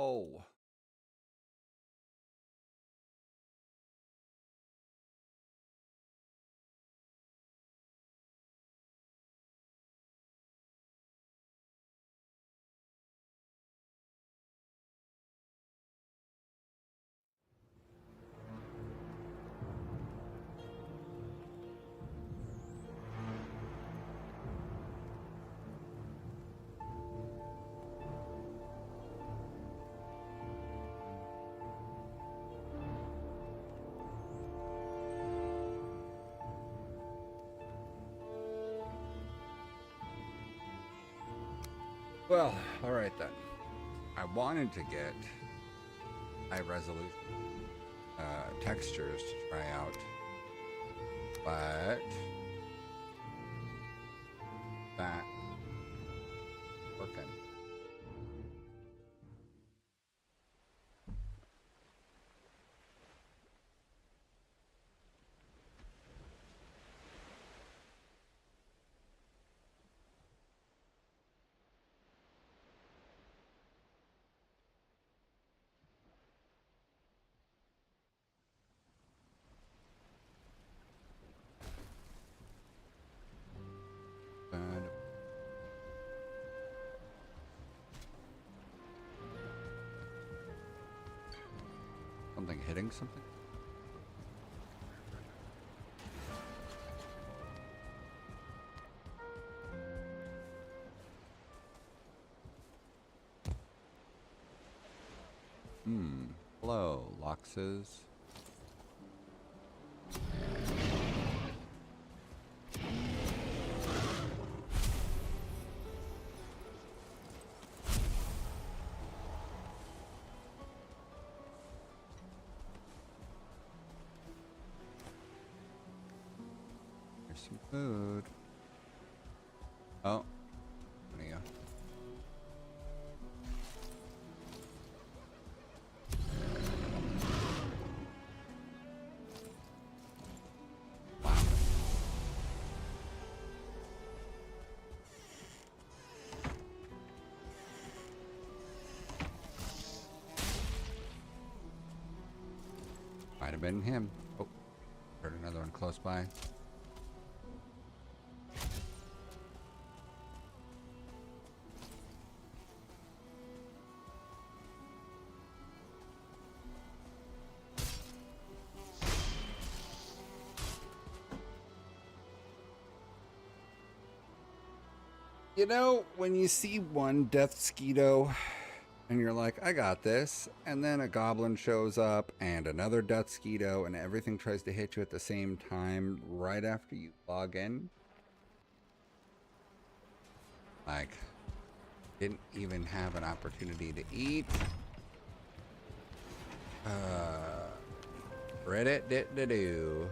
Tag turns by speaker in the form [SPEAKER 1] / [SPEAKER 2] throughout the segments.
[SPEAKER 1] Oh, well, all right then. I wanted to get high resolution textures to try out, but that working. But something hitting something? Hello, Loxes. Here's some food. Oh, there you go. Might have been him. Oh, heard another one close by. You know, when you see one Death Skeeto and you're like, I got this, and then a goblin shows up and another Death Skeeto and everything tries to hit you at the same time right after you log in, like, didn't even have an opportunity to eat. Reddit did to do.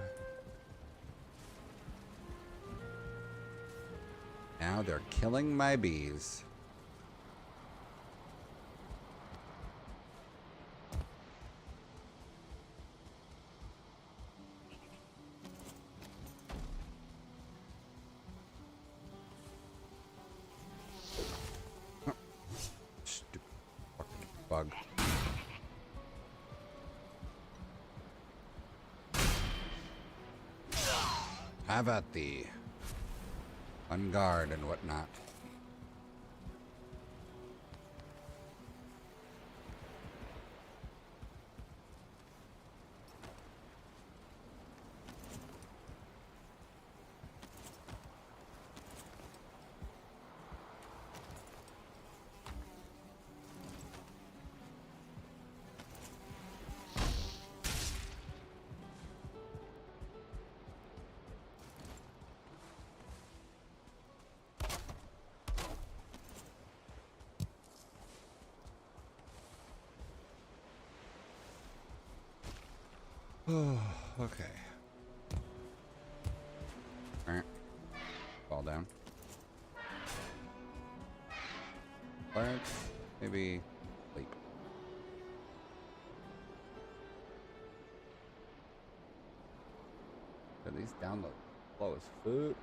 [SPEAKER 1] Now they're killing my bees. Stupid fucking bug. Have at thee. On guard and whatnot. Oh, okay. Alright. Fall down. Let's maybe sleep. At least download slow as fuck.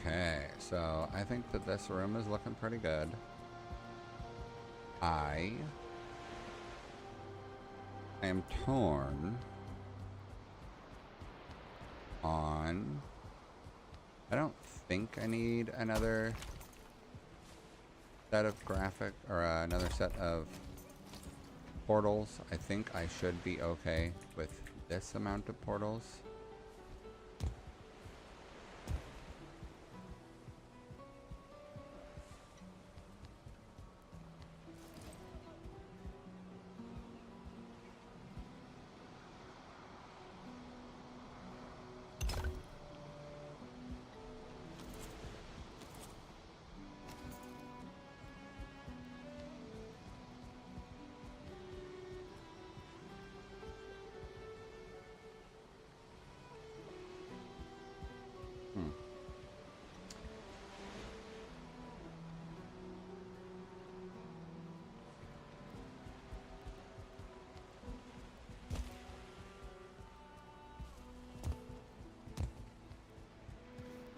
[SPEAKER 1] Okay, so I think that this room is looking pretty good. I am torn on... I don't think I need another set of graphic, or another set of portals. I think I should be okay with this amount of portals.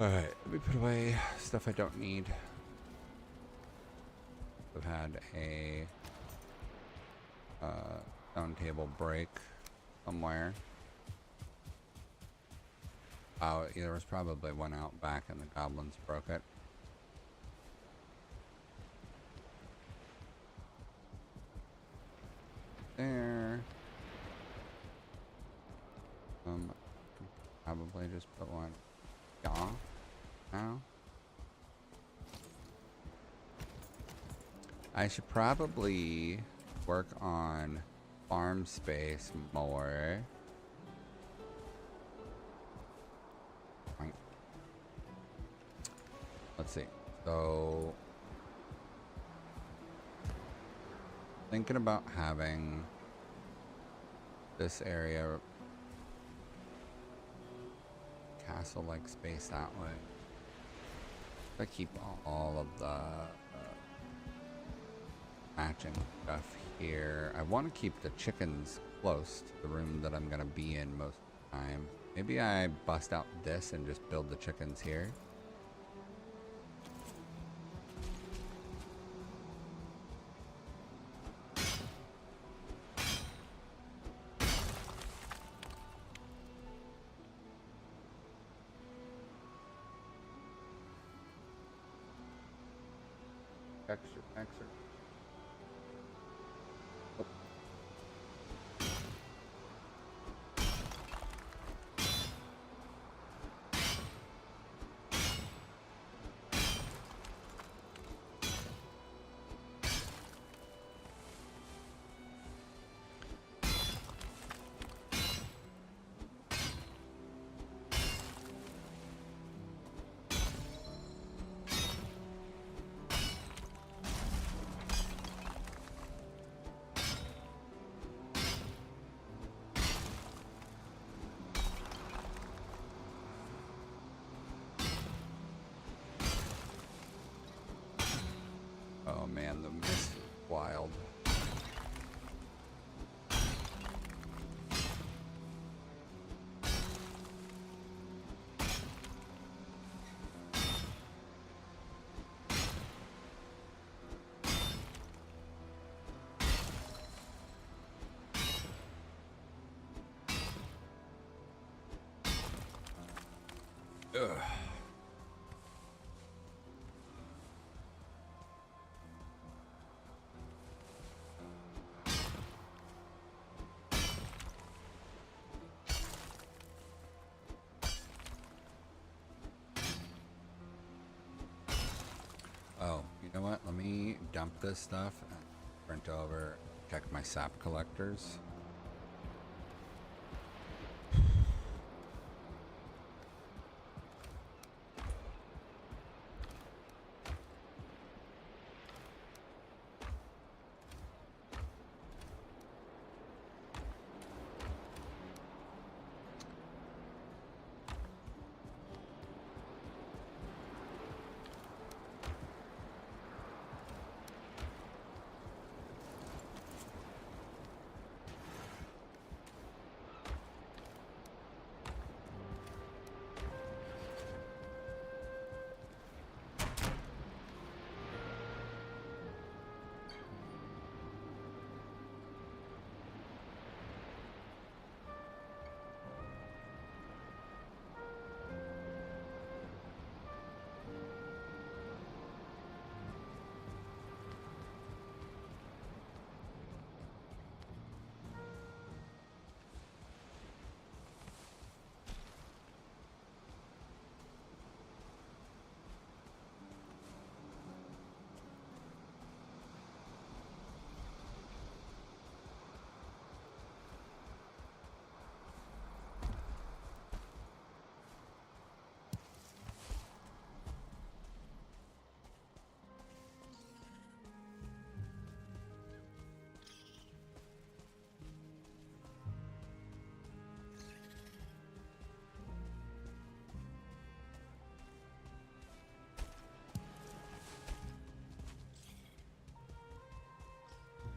[SPEAKER 1] Alright, let me put away stuff I don't need. I've had a stone table break somewhere. Oh, there was probably one out back and the goblins broke it. There. Probably just put one. Yeah. Now. I should probably work on farm space more. Right. Let's see. So, thinking about having this area castle-like space that way. I keep all of the matching stuff here. I want to keep the chickens close to the room that I'm going to be in most of the time. Maybe I bust out this and just build the chickens here. Extra. Oh man, the mist is wild. Ugh. Oh, you know what? Let me dump this stuff and print over, check my sap collectors.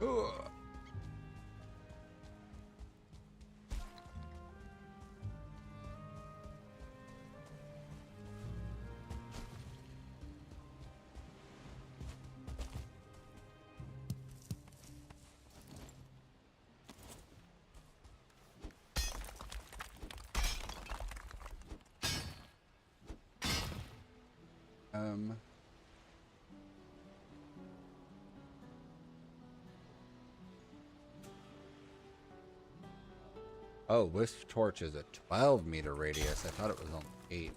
[SPEAKER 1] Ugh. Oh, Wisp Torch is a 12-meter radius. I thought it was only 8.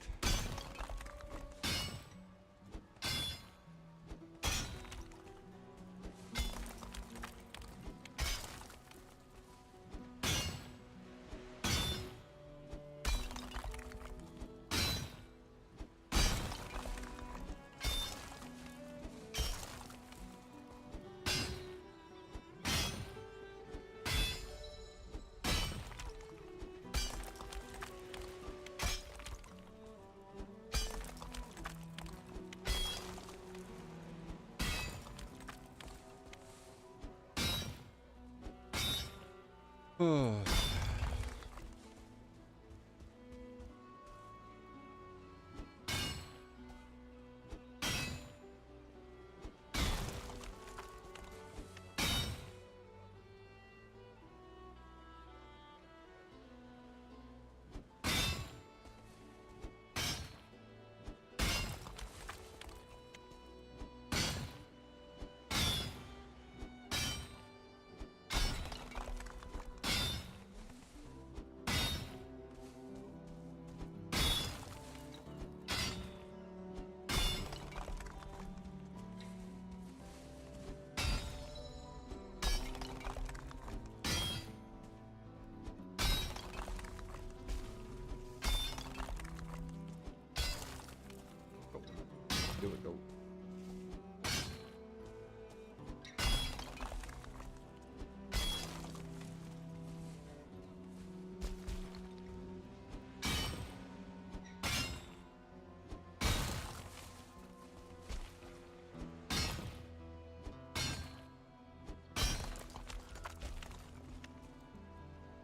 [SPEAKER 1] Do it, go.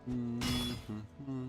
[SPEAKER 1] Mm-hmm.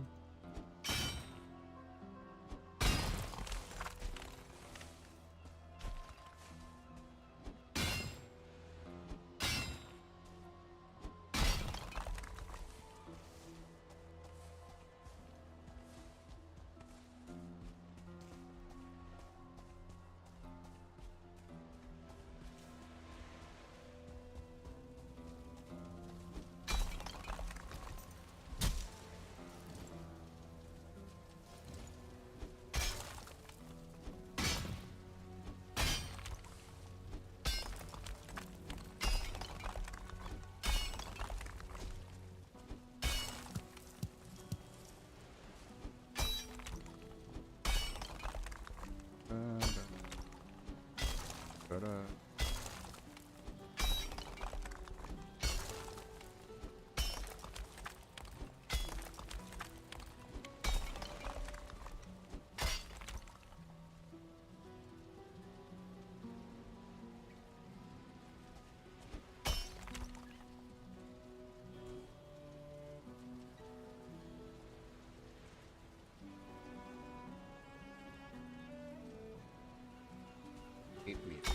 [SPEAKER 1] Eat meat.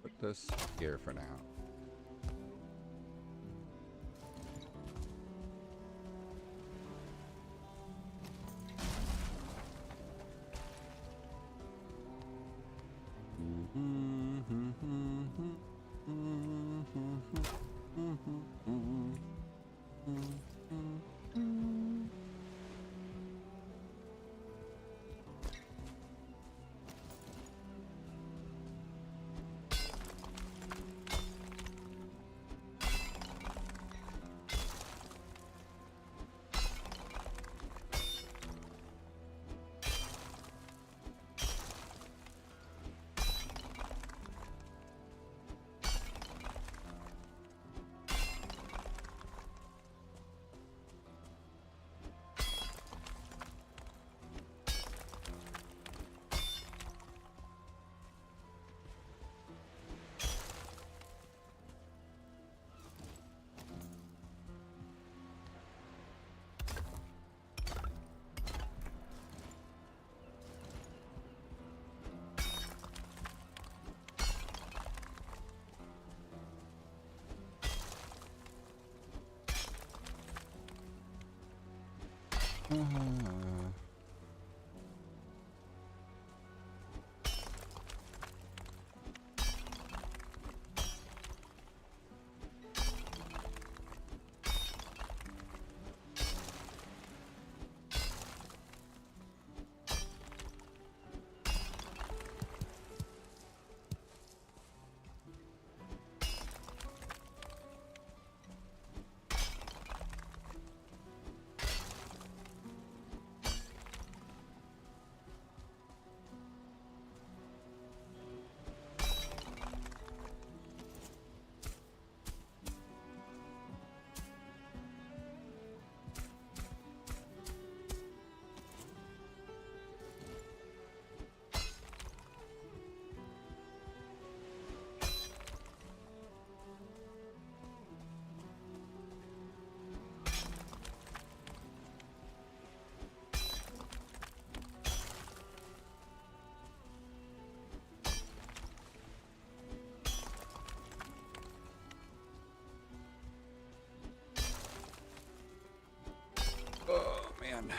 [SPEAKER 1] Put this here for now. Mm-hmm. Uh, oh, man.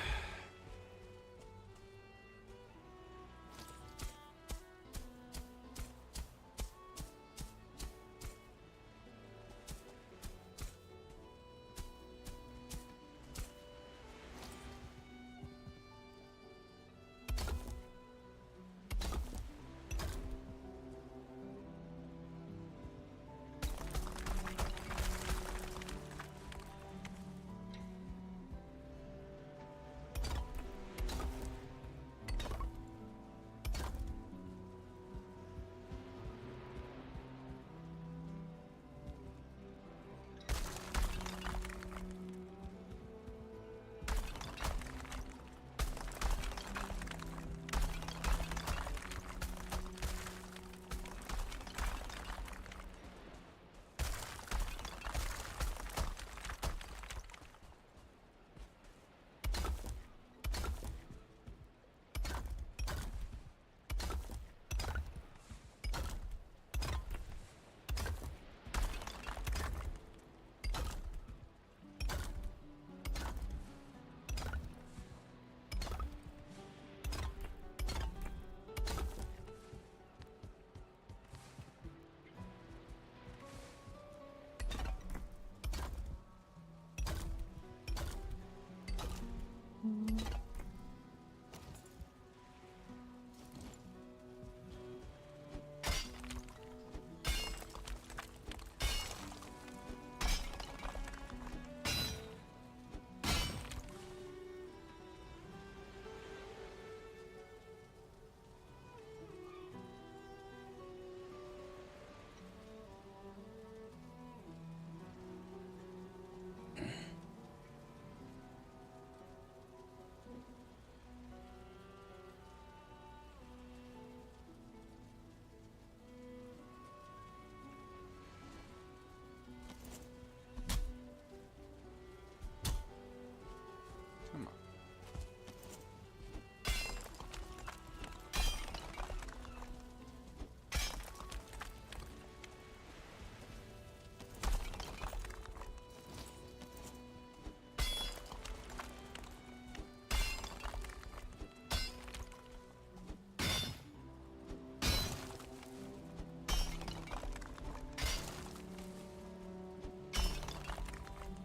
[SPEAKER 1] Come on.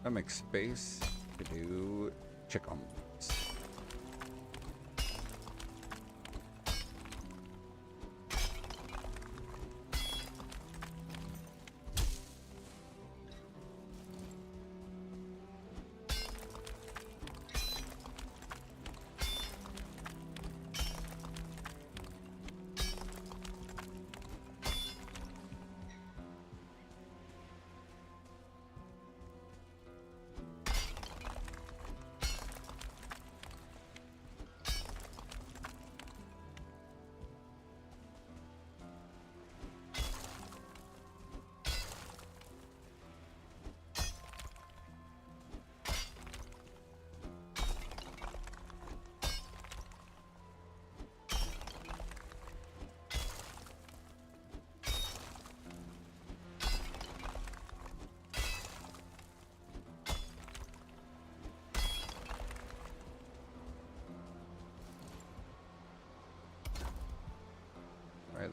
[SPEAKER 1] That makes space to do chickens.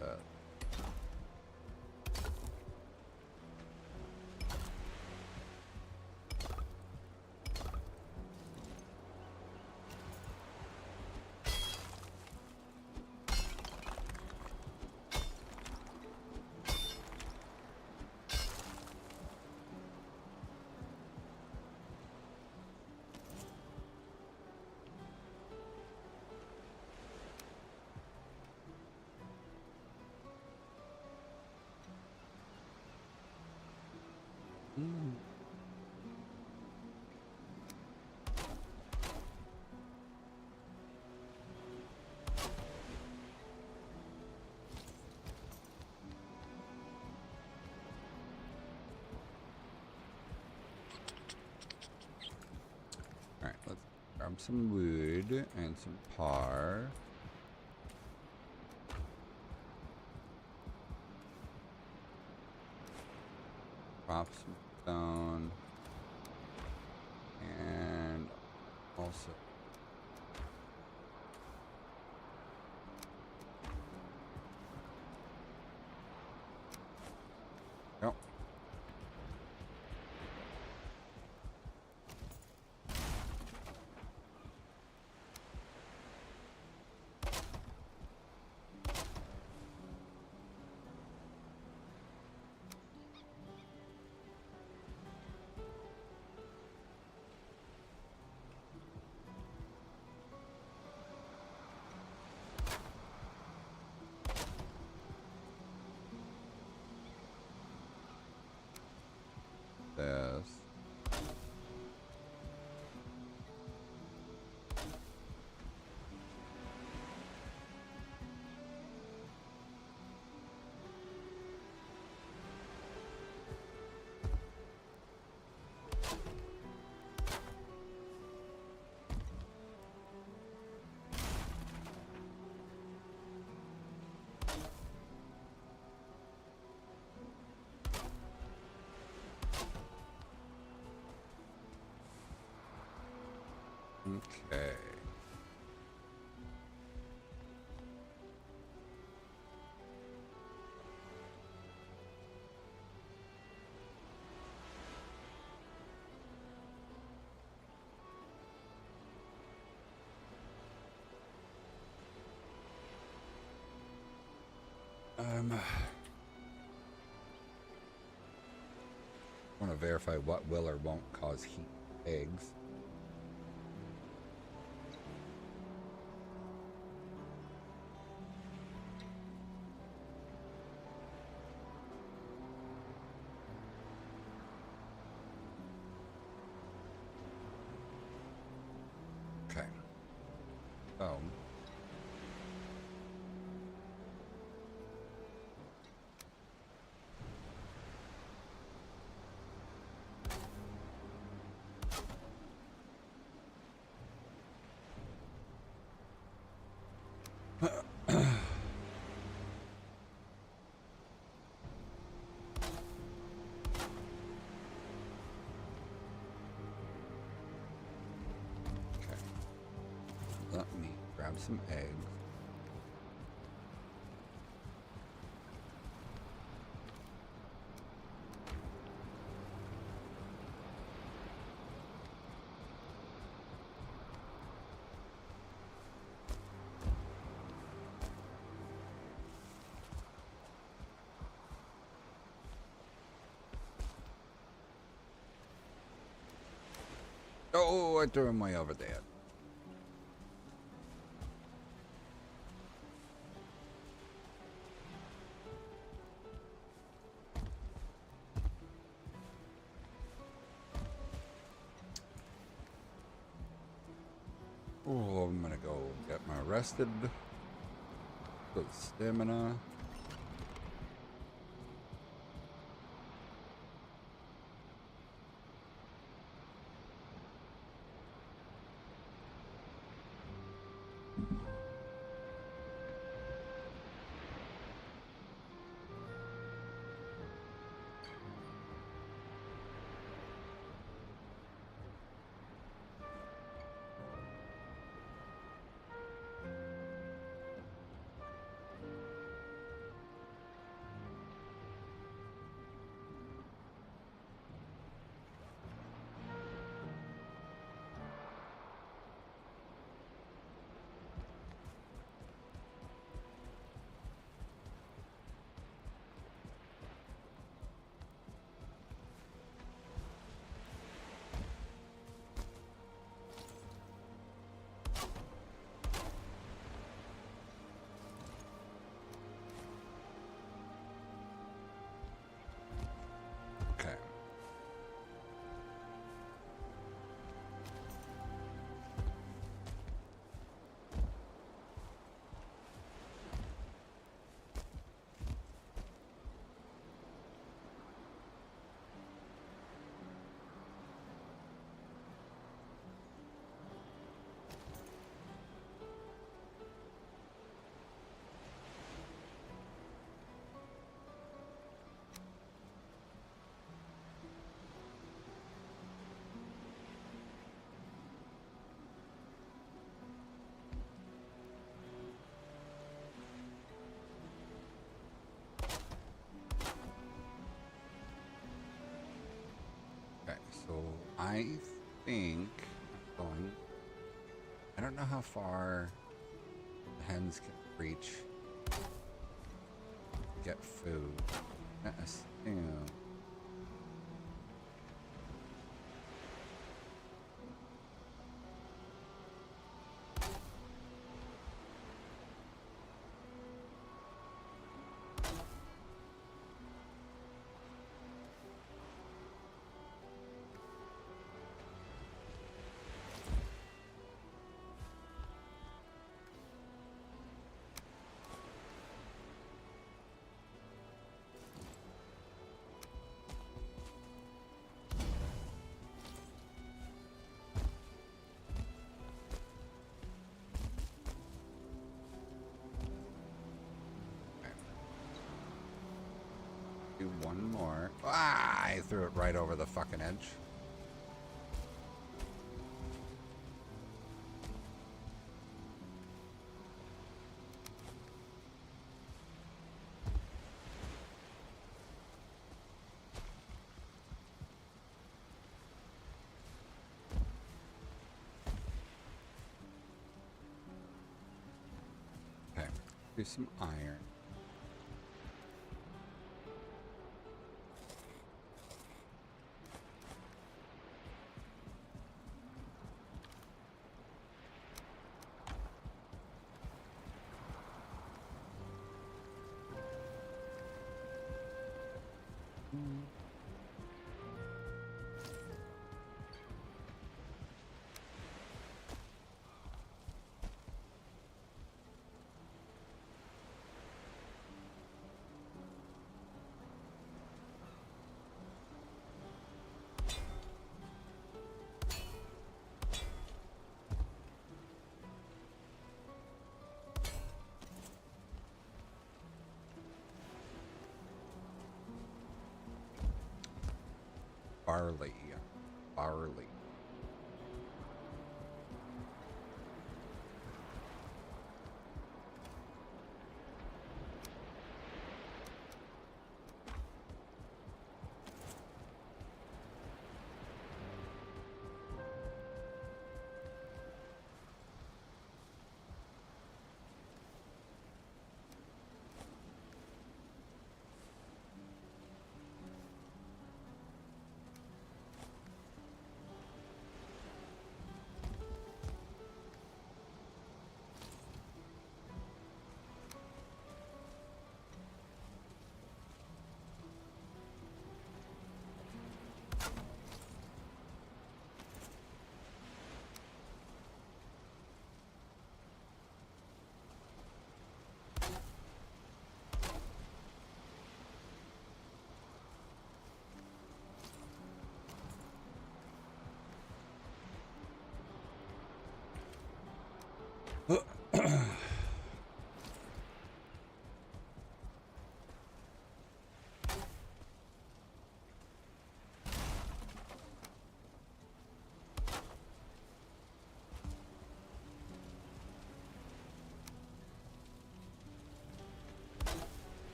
[SPEAKER 1] that. Mm. All right, let's grab some wood and some par. Drop some stone. And also yep. This. Okay. Want to verify what will or won't cause heat eggs. Okay. So okay. Let me grab some eggs. Oh, I threw him way over there. Oh, I'm gonna go get my rested. Good stamina. I think I'm going. I don't know how far the hens can reach to get food. I assume. Do one more. Ah, I threw it right over the fucking edge. Okay, do some iron. Barley. Barley.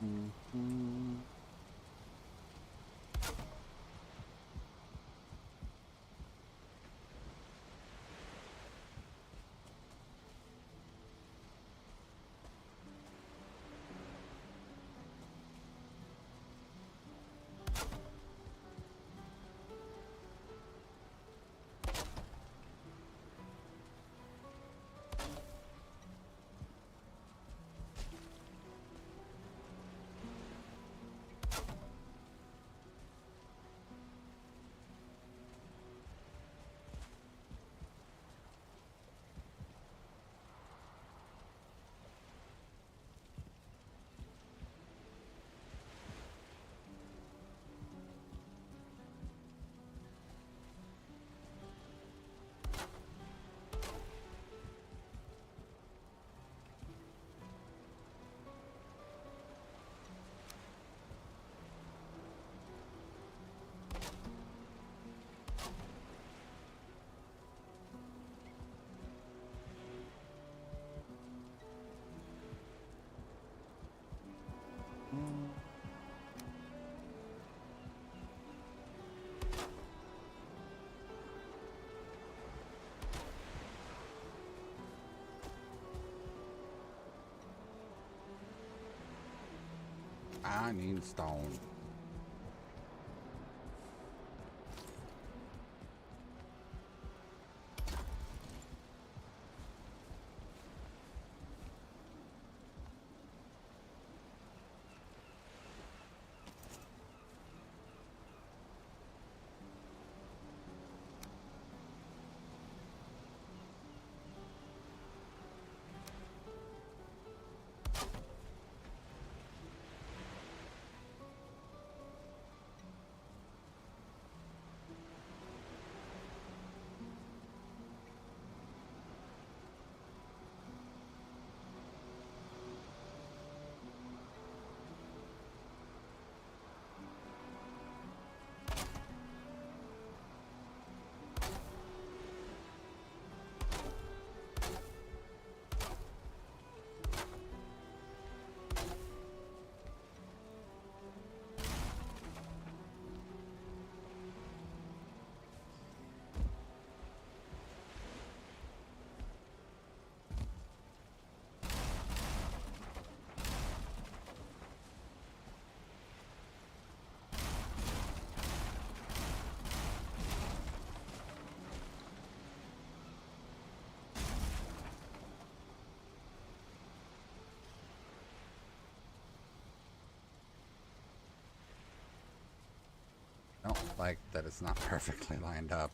[SPEAKER 1] Mm-hmm. I need stone. I don't like that it's not perfectly lined up.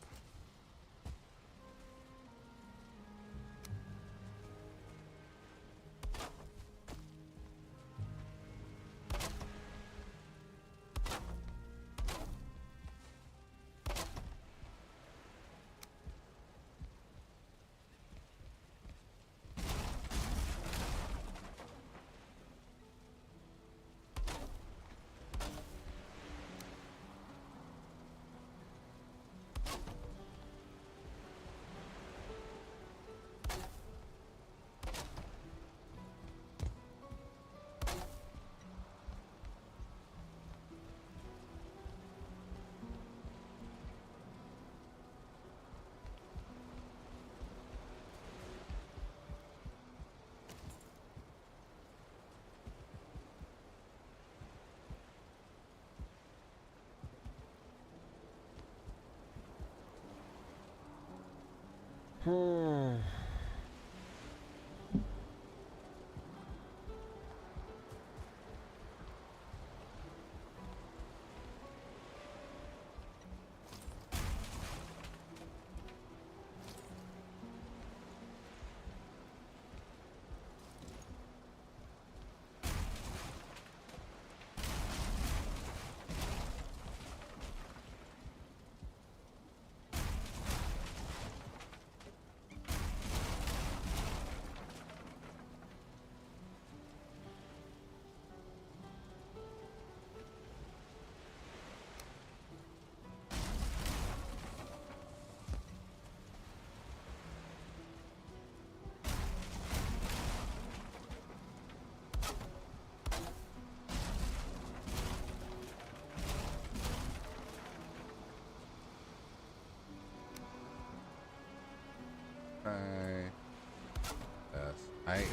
[SPEAKER 1] Yes, I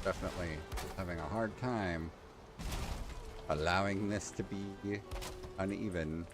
[SPEAKER 1] definitely having a hard time allowing this to be uneven.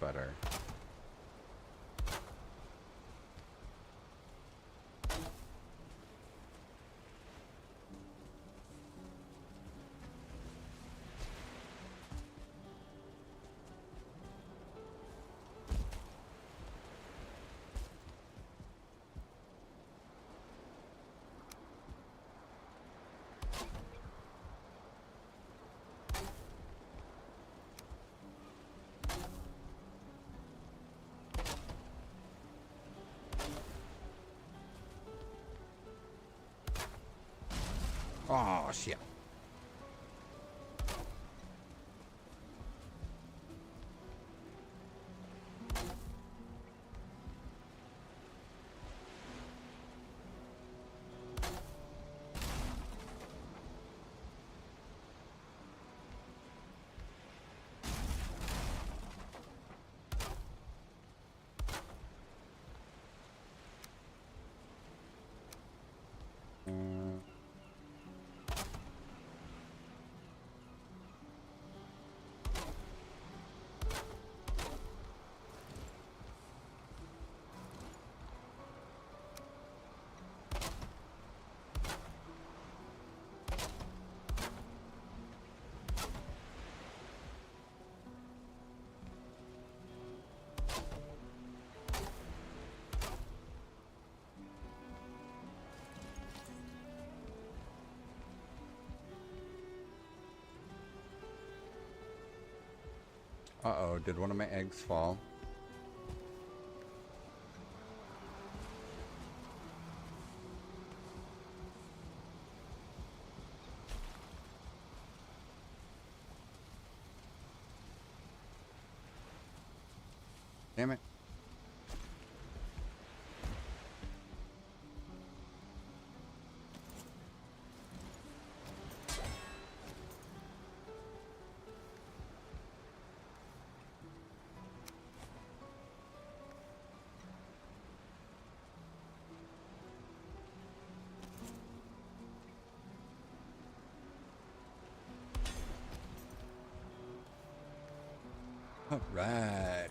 [SPEAKER 1] better. Oh, shit. Uh-oh, did one of my eggs fall? Damn it. All right.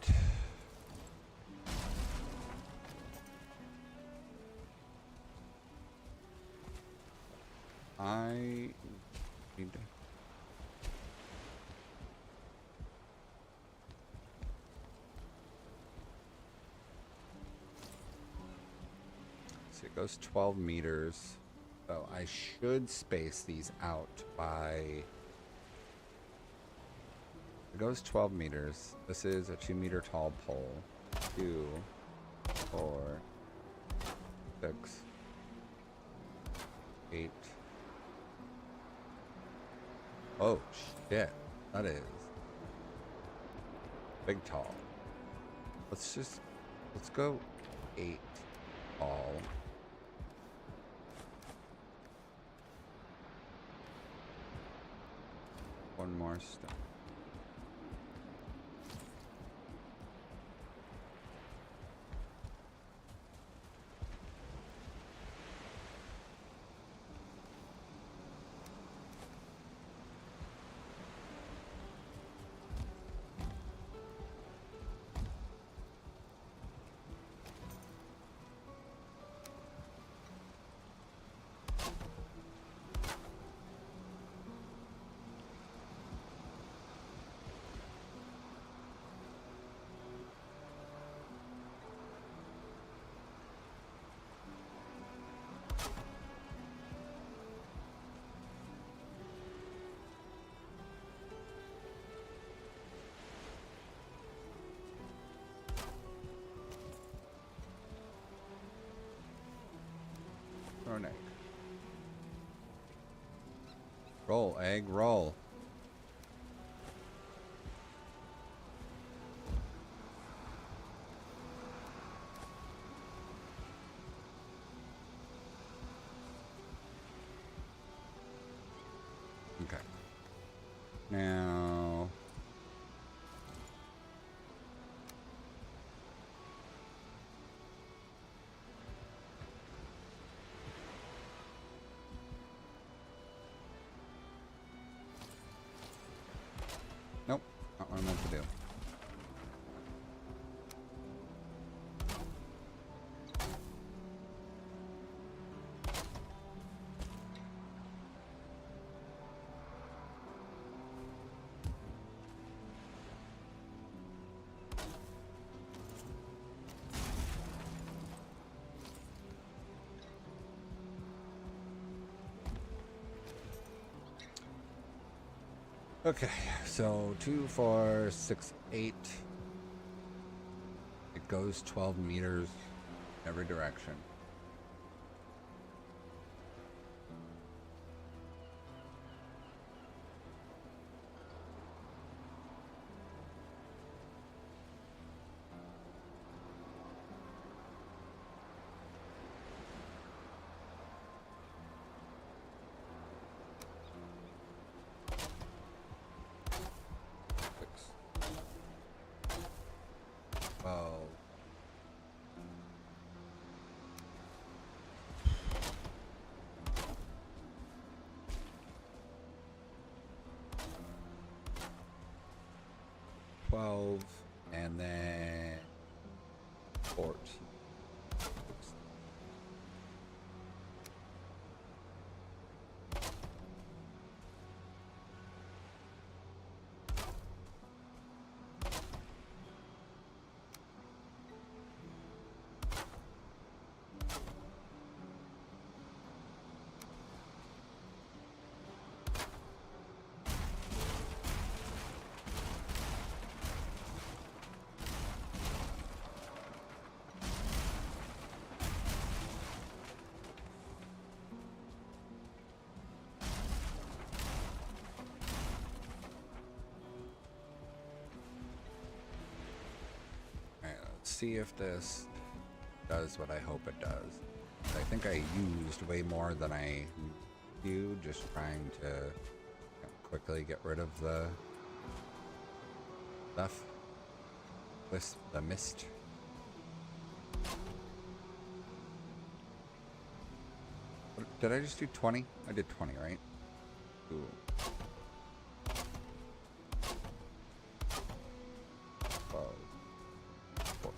[SPEAKER 1] I need to... So it goes 12 meters. So I should space these out by... It goes 12 meters. This is a 2-meter tall pole. 2, 4, 6, 8. Oh, shit. That is big tall. Let's go 8 tall. One more step. Throw an egg. Roll, egg, roll. Okay. Now... Nope, not what I meant to do. Okay, so 2, 4, 6, 8. It goes 12 meters every direction. Six, 12. And then 14. Alright, let's see if this does what I hope it does. I think I used way more than I do, just trying to quickly get rid of the stuff. The mist. Did I just do 20? I did 20, right? Ooh. 12, 14.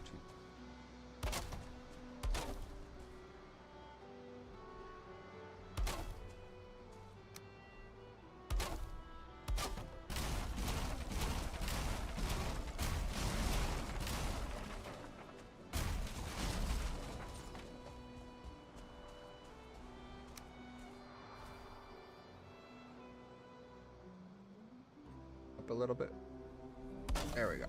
[SPEAKER 1] Up a little bit. There we go.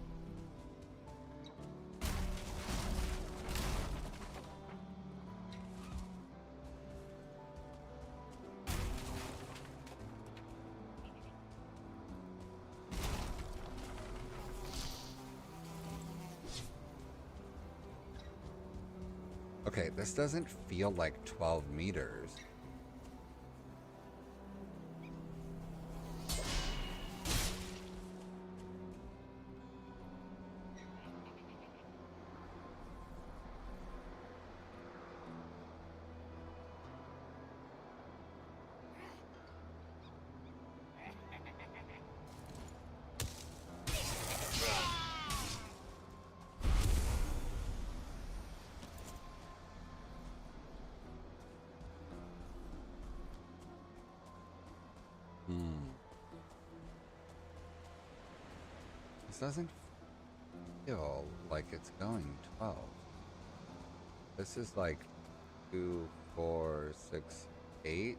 [SPEAKER 1] Okay, this doesn't feel like 12 meters. This doesn't feel like it's going 12. This is like 2, 4, 6, 8.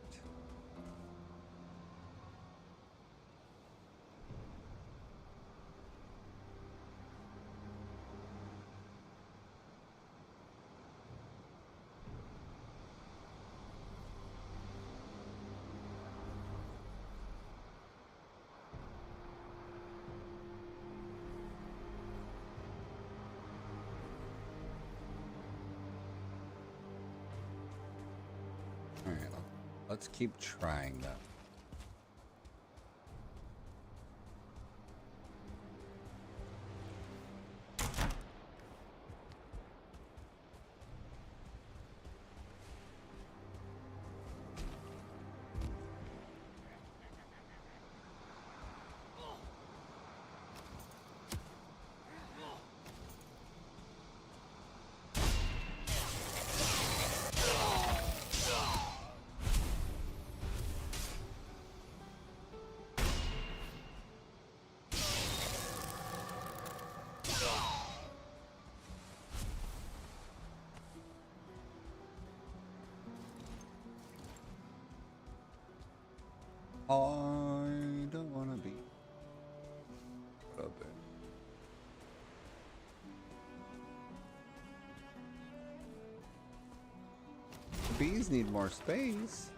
[SPEAKER 1] Alright, let's keep trying that. I don't want to be bees need more space.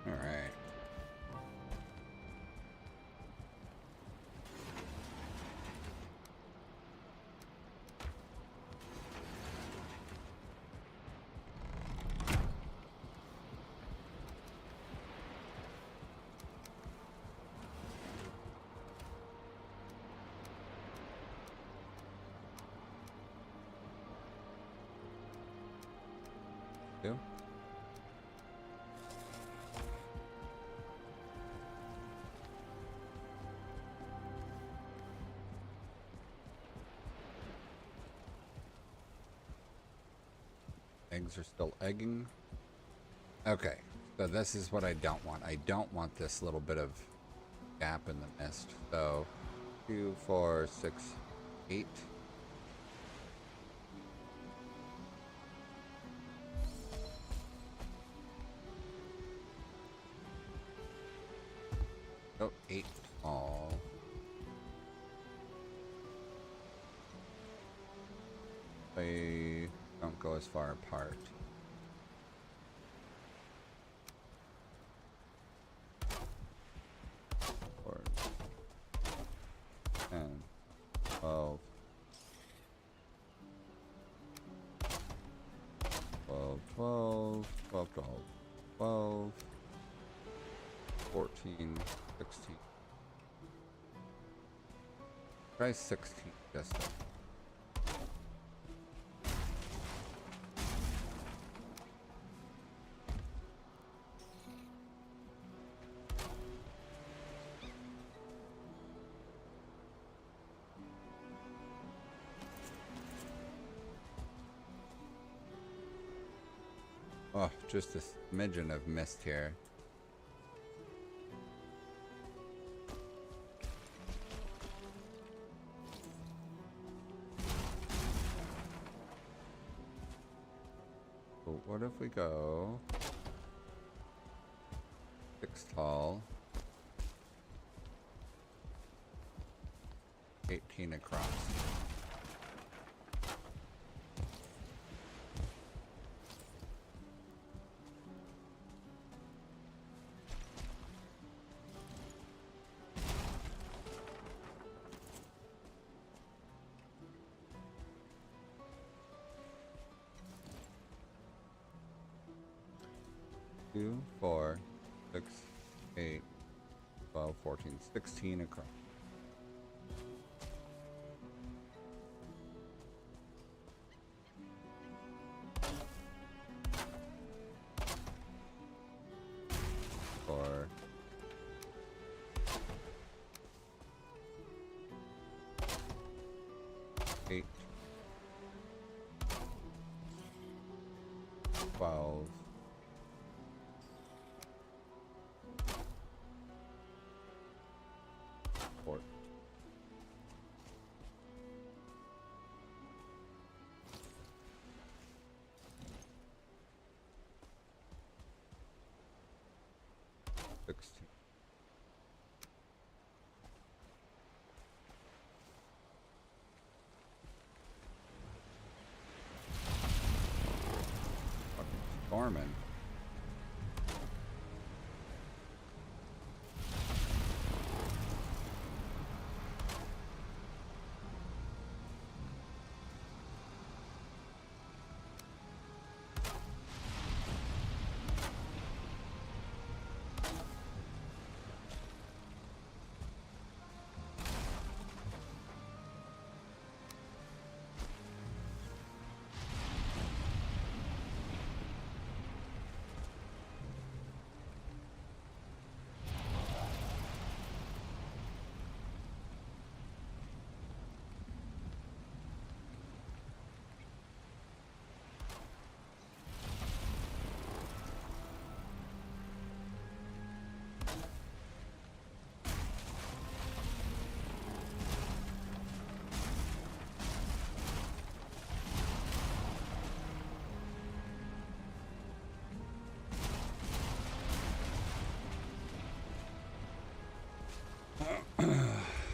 [SPEAKER 1] All right. Two. Eggs are still egging. Okay, so this is what I don't want. I don't want this little bit of gap in the mist. So 2, 4, 6, 8. Oh, 8 tall. They don't go as far apart. Or 10, 12, 12, 12, 12, 12, 12, 14, 16. Try 16 this time. Oh, just a smidgen of mist here. But what if we go 6 tall, 18 across. Two, 4, 6, 8, 12, 14, 16 across. Four, 8, 12, 4. storming.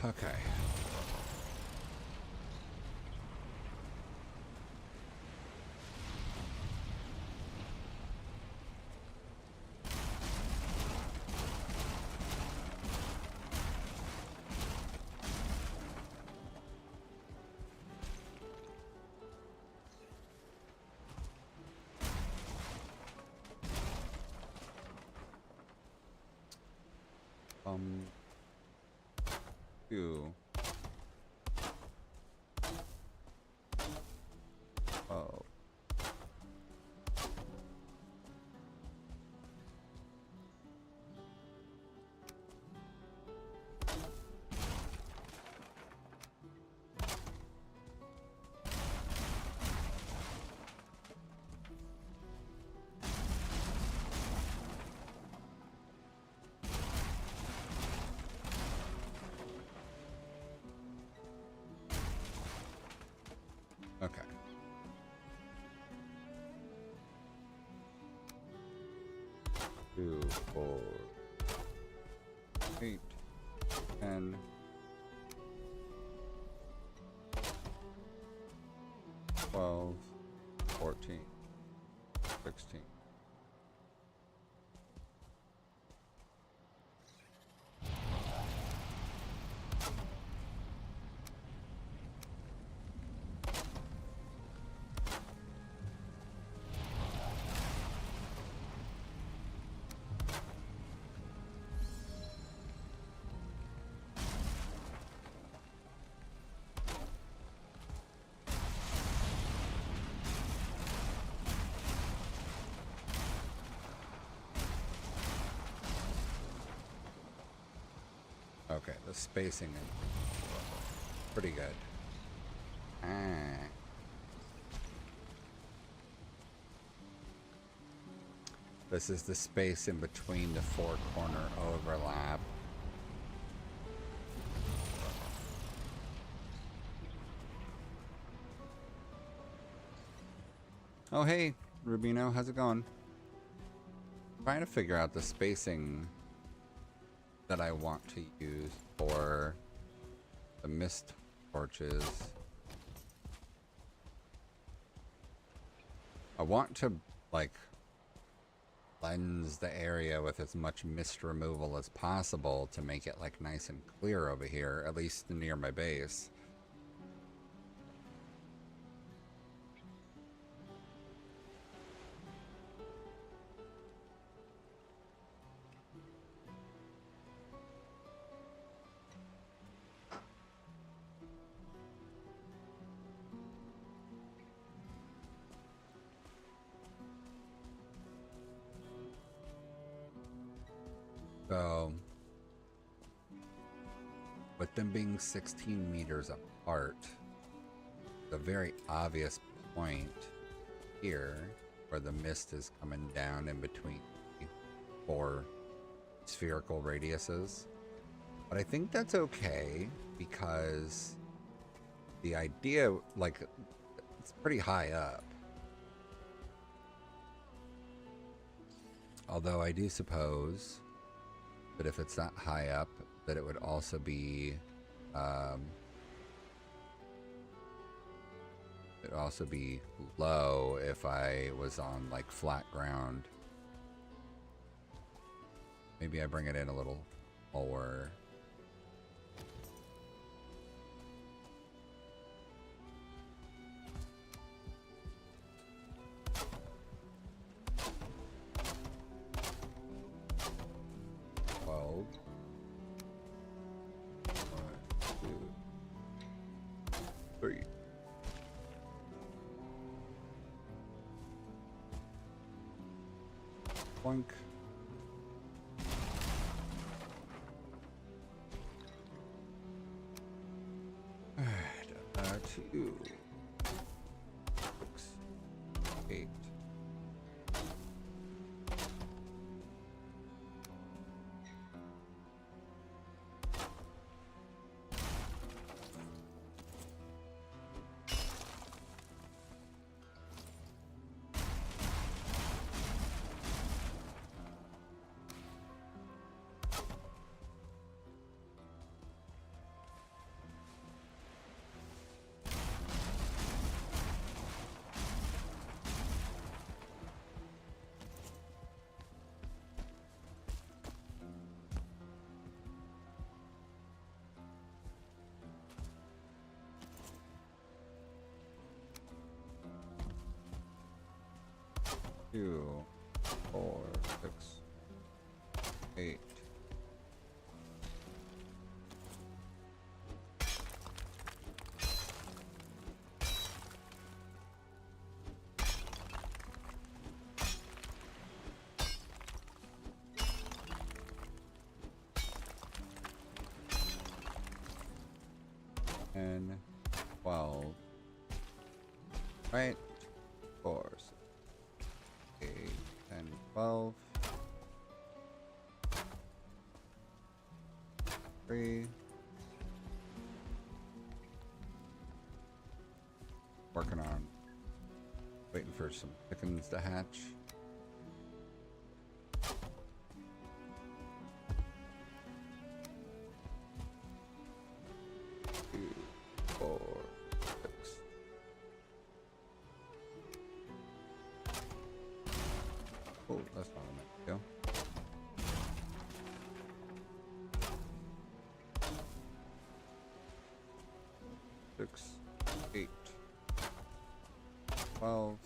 [SPEAKER 1] Okay. Two. Oh. Okay. 2, 4, 8, 10, 12, 14, 16. Okay, the spacing is pretty good. This is the space in between the 4-corner overlap. Oh hey, Rubino, how's it going? Trying to figure out the spacing that I want to use for the mist torches. I want to, like, cleanse the area with as much mist removal as possible to make it, like, nice and clear over here, at least near my base. So, with them being 16 meters apart, the very obvious point here where the mist is coming down in between 4 spherical radiuses. But I think that's okay because the idea, like, it's pretty high up. Although I do suppose that if it's that high up, that it would also be It'd also be low if I was on like flat ground. Maybe I bring it in a little more. Boink. Two, 6, 8. Two, 4, 6, 8. And 12. Right? 4, 8, 10, 12. 3. Working on waiting for some chickens to hatch. 2, 4, 6. Oh, that's not a meant to go. Six, 8, 12.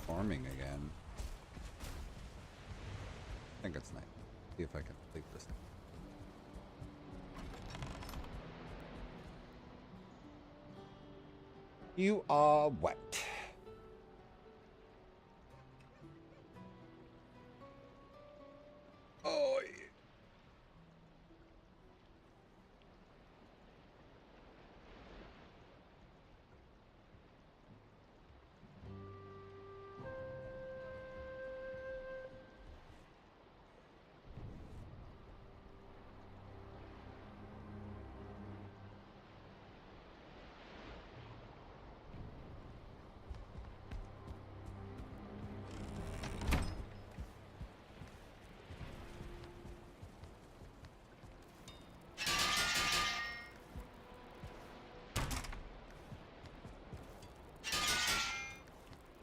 [SPEAKER 1] Farming again. I think it's nice. See if I can complete this. You are wet. Oh, yeah.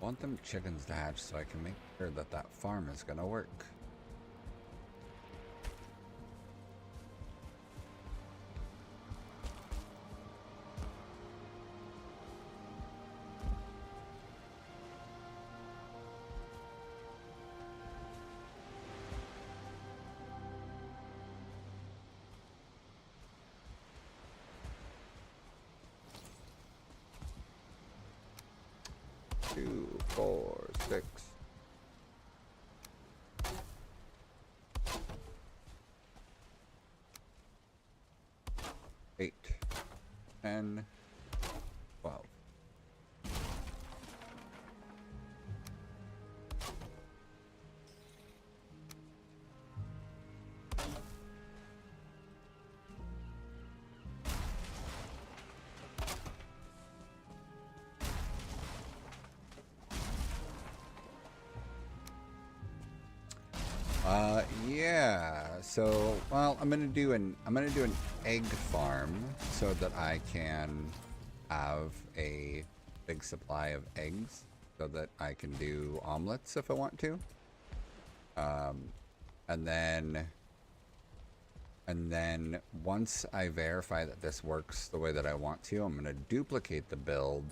[SPEAKER 1] I want them chickens to hatch so I can make sure that that farm is gonna work. Two, 4, 6. 8, 10, 12. Yeah. So, well, I'm gonna do an egg farm so that I can have a big supply of eggs so that I can do omelets if I want to. And then once I verify that this works the way that I want to, I'm gonna duplicate the build,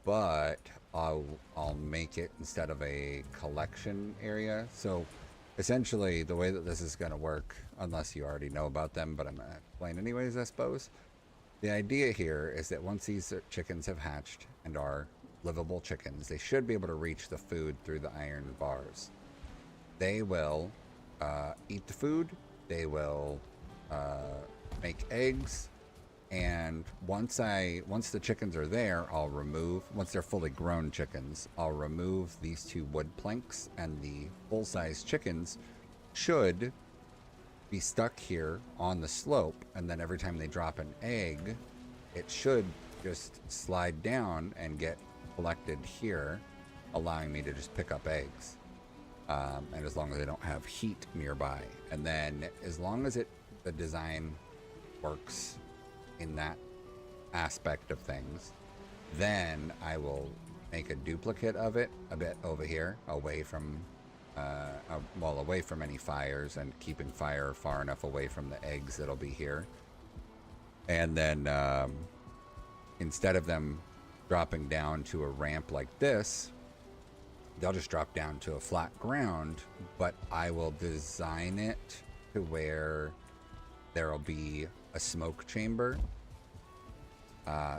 [SPEAKER 1] but I'll make it instead of a collection area. So essentially the way that this is going to work, unless you already know about them, but I'm going to explain anyways, I suppose. The idea here is that once these chickens have hatched and are livable chickens, they should be able to reach the food through the iron bars. They will eat the food, they will make eggs, and once the chickens are there, once they're fully grown chickens, I'll remove these two wood planks, and the full-size chickens should be stuck here on the slope, and then every time they drop an egg, it should just slide down and get collected here, allowing me to just pick up eggs. And as long as they don't have heat nearby. And then as long as the design works in that aspect of things, then I will make a duplicate of it a bit over here, away from any fires, and keeping fire far enough away from the eggs that'll be here. And then instead of them dropping down to a ramp like this, they'll just drop down to a flat ground, but I will design it to where there'll be a smoke chamber.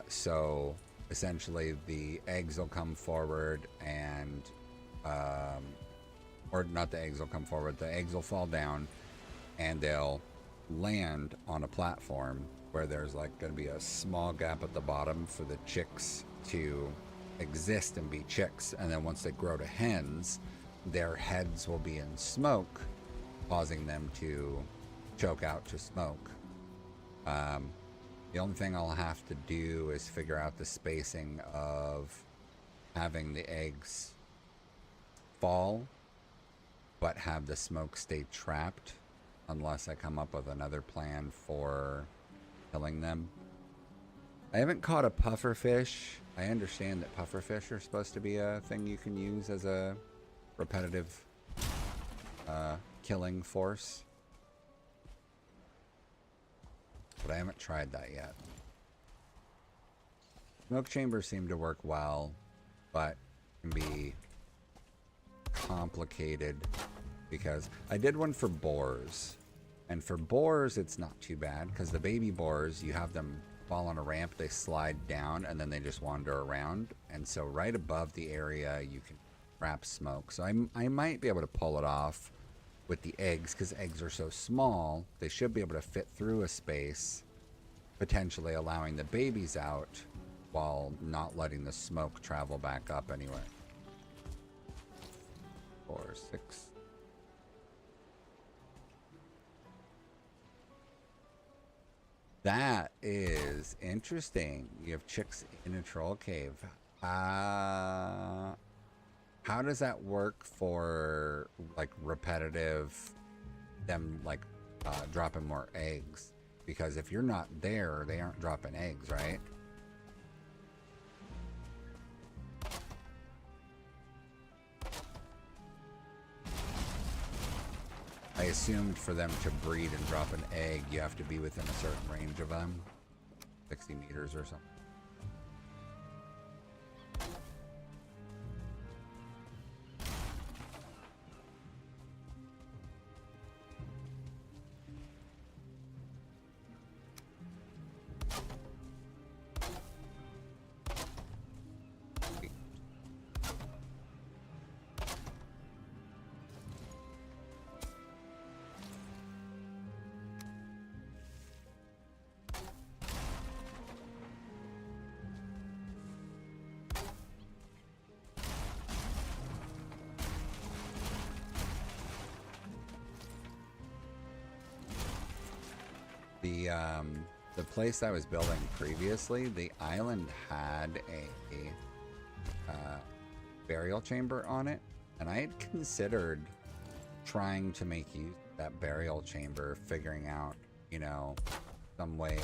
[SPEAKER 1] So essentially the eggs will come forward and or not, the eggs will come forward, the eggs will fall down and they'll land on a platform where there's like going to be a small gap at the bottom for the chicks to exist and be chicks. And then once they grow to hens, their heads will be in smoke, causing them to choke out to smoke. The only thing I'll have to do is figure out the spacing of having the eggs fall but have the smoke stay trapped, unless I come up with another plan for killing them. I haven't caught a pufferfish. I understand that pufferfish are supposed to be a thing you can use as a repetitive killing force, but I haven't tried that yet. Smoke chambers seem to work well, but can be complicated because I did one for boars, and for boars it's not too bad because the baby boars, you have them fall on a ramp, they slide down, and then they just wander around, and so right above the area you can wrap smoke. So I might be able to pull it off with the eggs, because eggs are so small, they should be able to fit through a space, potentially allowing the babies out while not letting the smoke travel back up anyway. 4, 6. That is interesting. You have chicks in a troll cave. How does that work for like repetitive, them like dropping more eggs? Because if you're not there, they aren't dropping eggs, right? I assumed for them to breed and drop an egg, you have to be within a certain range of them, 60 meters or something. The place I was building previously, the island had a burial chamber on it, and I had considered trying to make use of that burial chamber, figuring out, you know, some way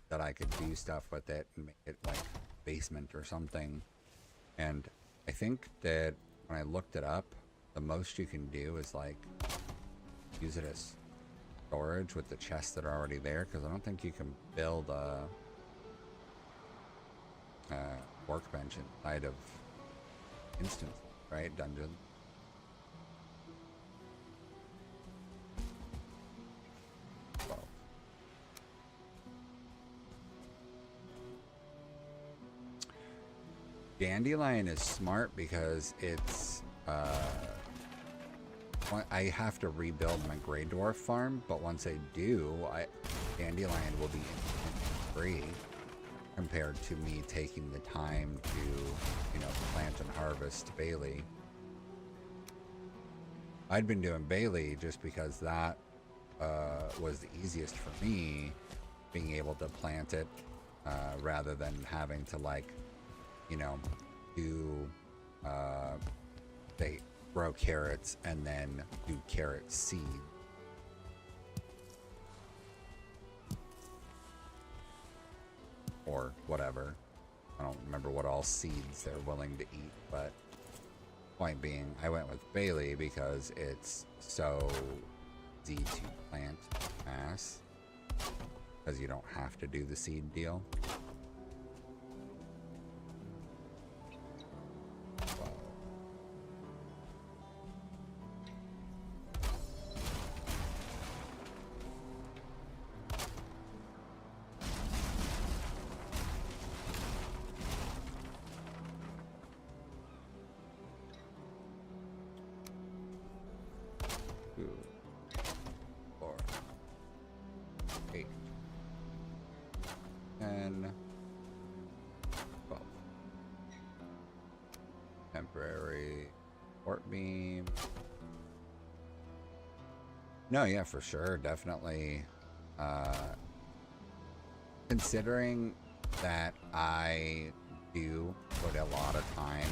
[SPEAKER 1] that I could do stuff with it and make it like basement or something. And I think that when I looked it up, the most you can do is like use it as storage with the chests that are already there, because I don't think you can build a workbench inside of instance, right? Dungeon. Well. Dandelion is smart because it's I have to rebuild my Grey Dwarf farm, but once I do, Dandelion will be free compared to me taking the time to, you know, plant and harvest Bailey. I'd been doing Bailey just because that was the easiest for me, being able to plant it rather than having to, like, you know, do they grow carrots and then do carrot seed. Or whatever. I don't remember what all seeds they're willing to eat, but point being, I went with Bailey because it's so easy to plant mass, because you don't have to do the seed deal. Temporary port beam. No, yeah, for sure, definitely. Considering that I do put a lot of time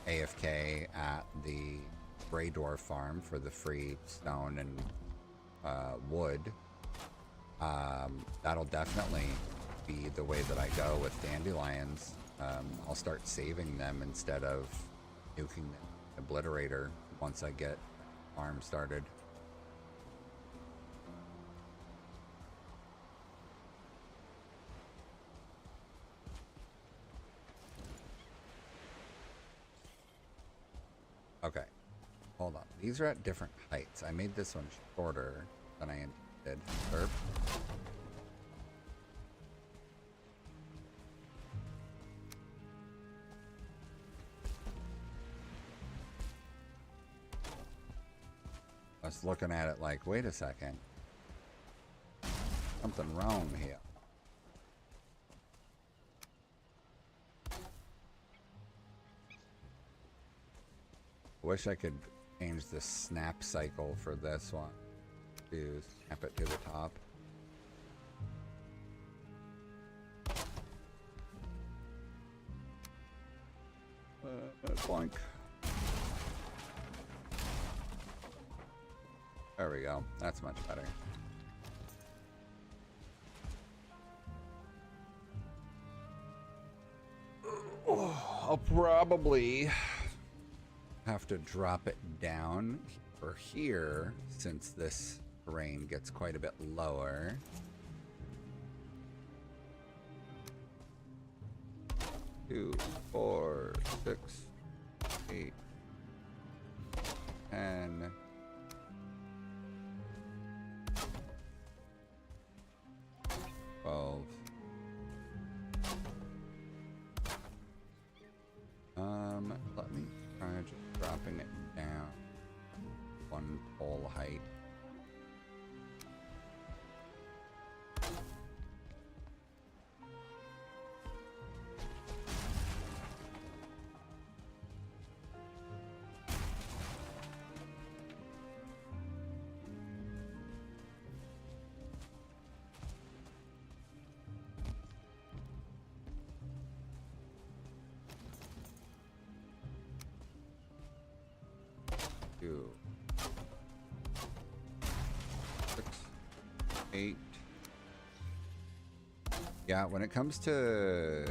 [SPEAKER 1] in AFK at the Grey Dwarf farm for the free stone and wood, that'll definitely be the way that I go with dandelions. I'll start saving them instead of nuking the obliterator once I get farm started. Okay, hold on. These are at different heights. I made this one shorter than I intended. Burp. I was looking at it like, wait a second. Something wrong here. Wish I could change the snap cycle for this one to snap it to the top. Boink. There we go. That's much better. I'll probably have to drop it down for here since this terrain gets quite a bit lower. 2, 4, 6, 8, 10. Let me try just dropping it down one pole height. 8. Yeah, when it comes to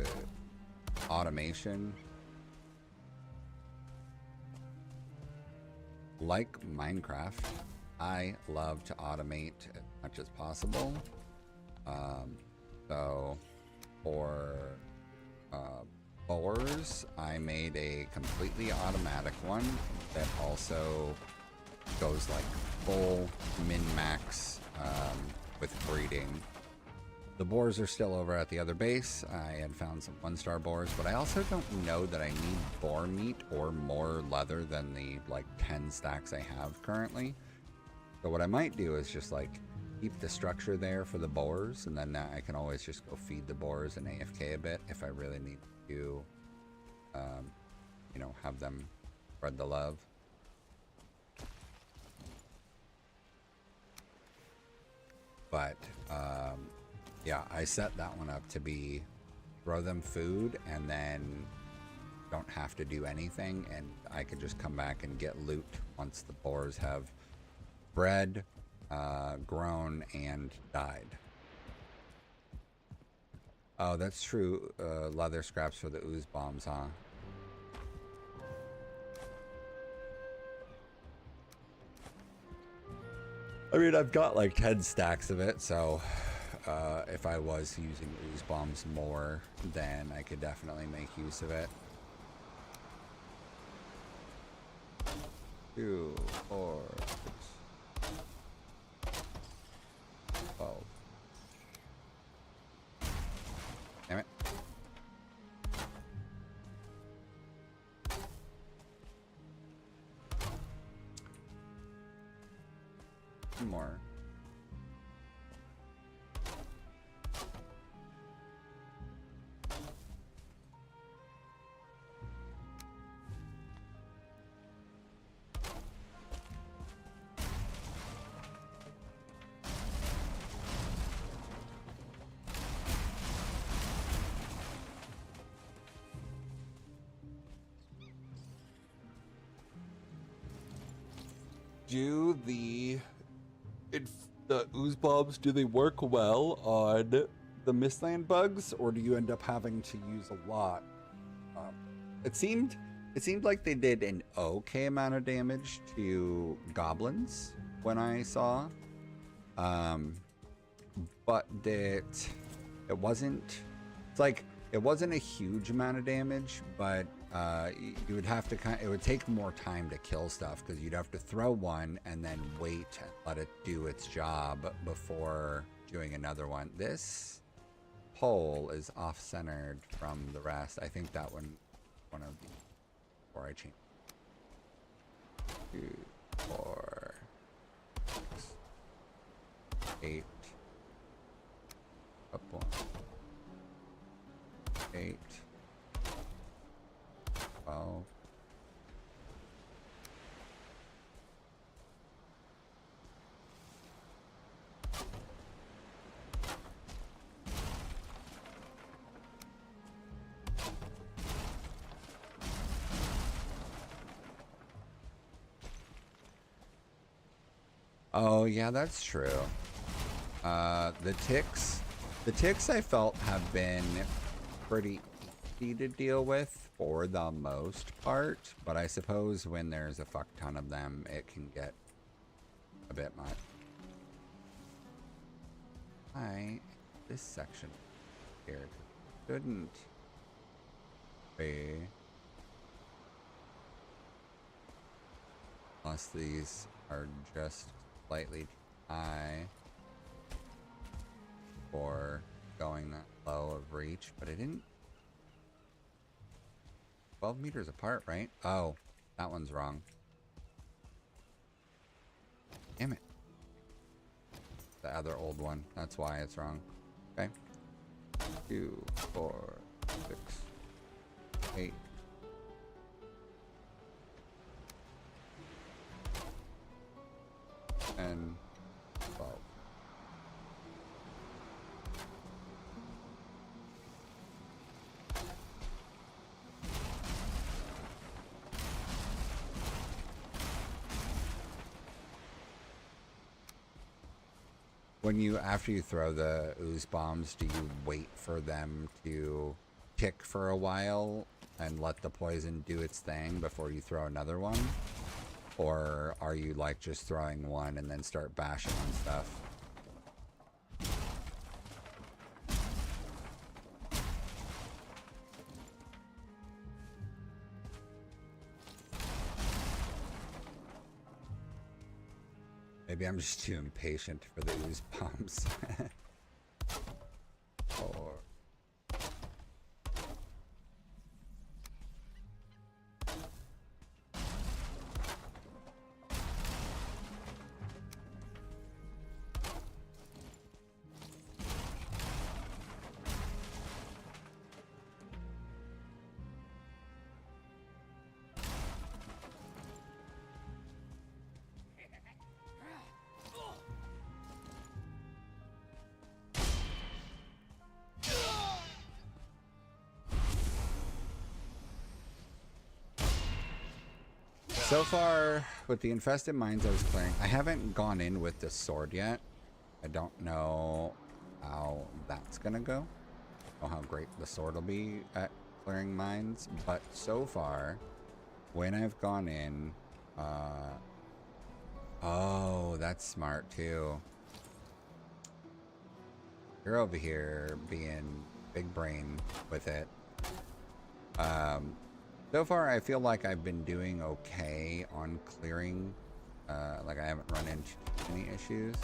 [SPEAKER 1] automation, like Minecraft, I love to automate as much as possible. So for boars, I made a completely automatic one that also goes like full min-max with breeding. The boars are still over at the other base. I had found some 1-star boars, but I also don't know that I need boar meat or more leather than the like 10 stacks I have currently. So what I might do is just like keep the structure there for the boars, and then I can always just go feed the boars and AFK a bit if I really need to, you know, have them spread the love. But yeah, I set that one up to be throw them food and then don't have to do anything, and I could just come back and get loot once the boars have bred, grown, and died. Oh, that's true. Leather scraps for the ooze bombs, huh? I mean, I've got like 10 stacks of it, so if I was using ooze bombs more, then I could definitely make use of it. 2, 4, 6, 12. Damn it. More. Do the ooze bombs, do they work well on the Mistland bugs, or do you end up having to use a lot? It seemed like they did an okay amount of damage to goblins when I saw, but it wasn't. It's like it wasn't a huge amount of damage, but you would have to it would take more time to kill stuff because you'd have to throw one and then wait and let it do its job before doing another one. This pole is off-centered from the rest. I think that one of the before I change. 2, 4, 6, 8. Up 1. 8. 12. Oh yeah, that's true. The ticks I felt have been pretty easy to deal with for the most part, but I suppose when there's a fuck ton of them, it can get a bit much. This section here shouldn't be, unless these are just slightly high for going that low of reach, but I didn't. 12 meters apart, right? Oh, that one's wrong. Damn it. The other old one. That's why it's wrong. Okay. 2, 4, 6, 8. And 12. When you, after you throw the ooze bombs, do you wait for them to tick for a while and let the poison do its thing before you throw another one? Or are you like just throwing one and then start bashing on stuff? Maybe I'm just too impatient for the ooze bombs. Or... So far, with the infested mines I was clearing, I haven't gone in with the sword yet. I don't know how that's gonna go. I don't know how great the sword will be at clearing mines, but so far, when I've gone in, oh, that's smart too. You're over here being big brain with it. So far, I feel like I've been doing okay on clearing. Like I haven't run into any issues.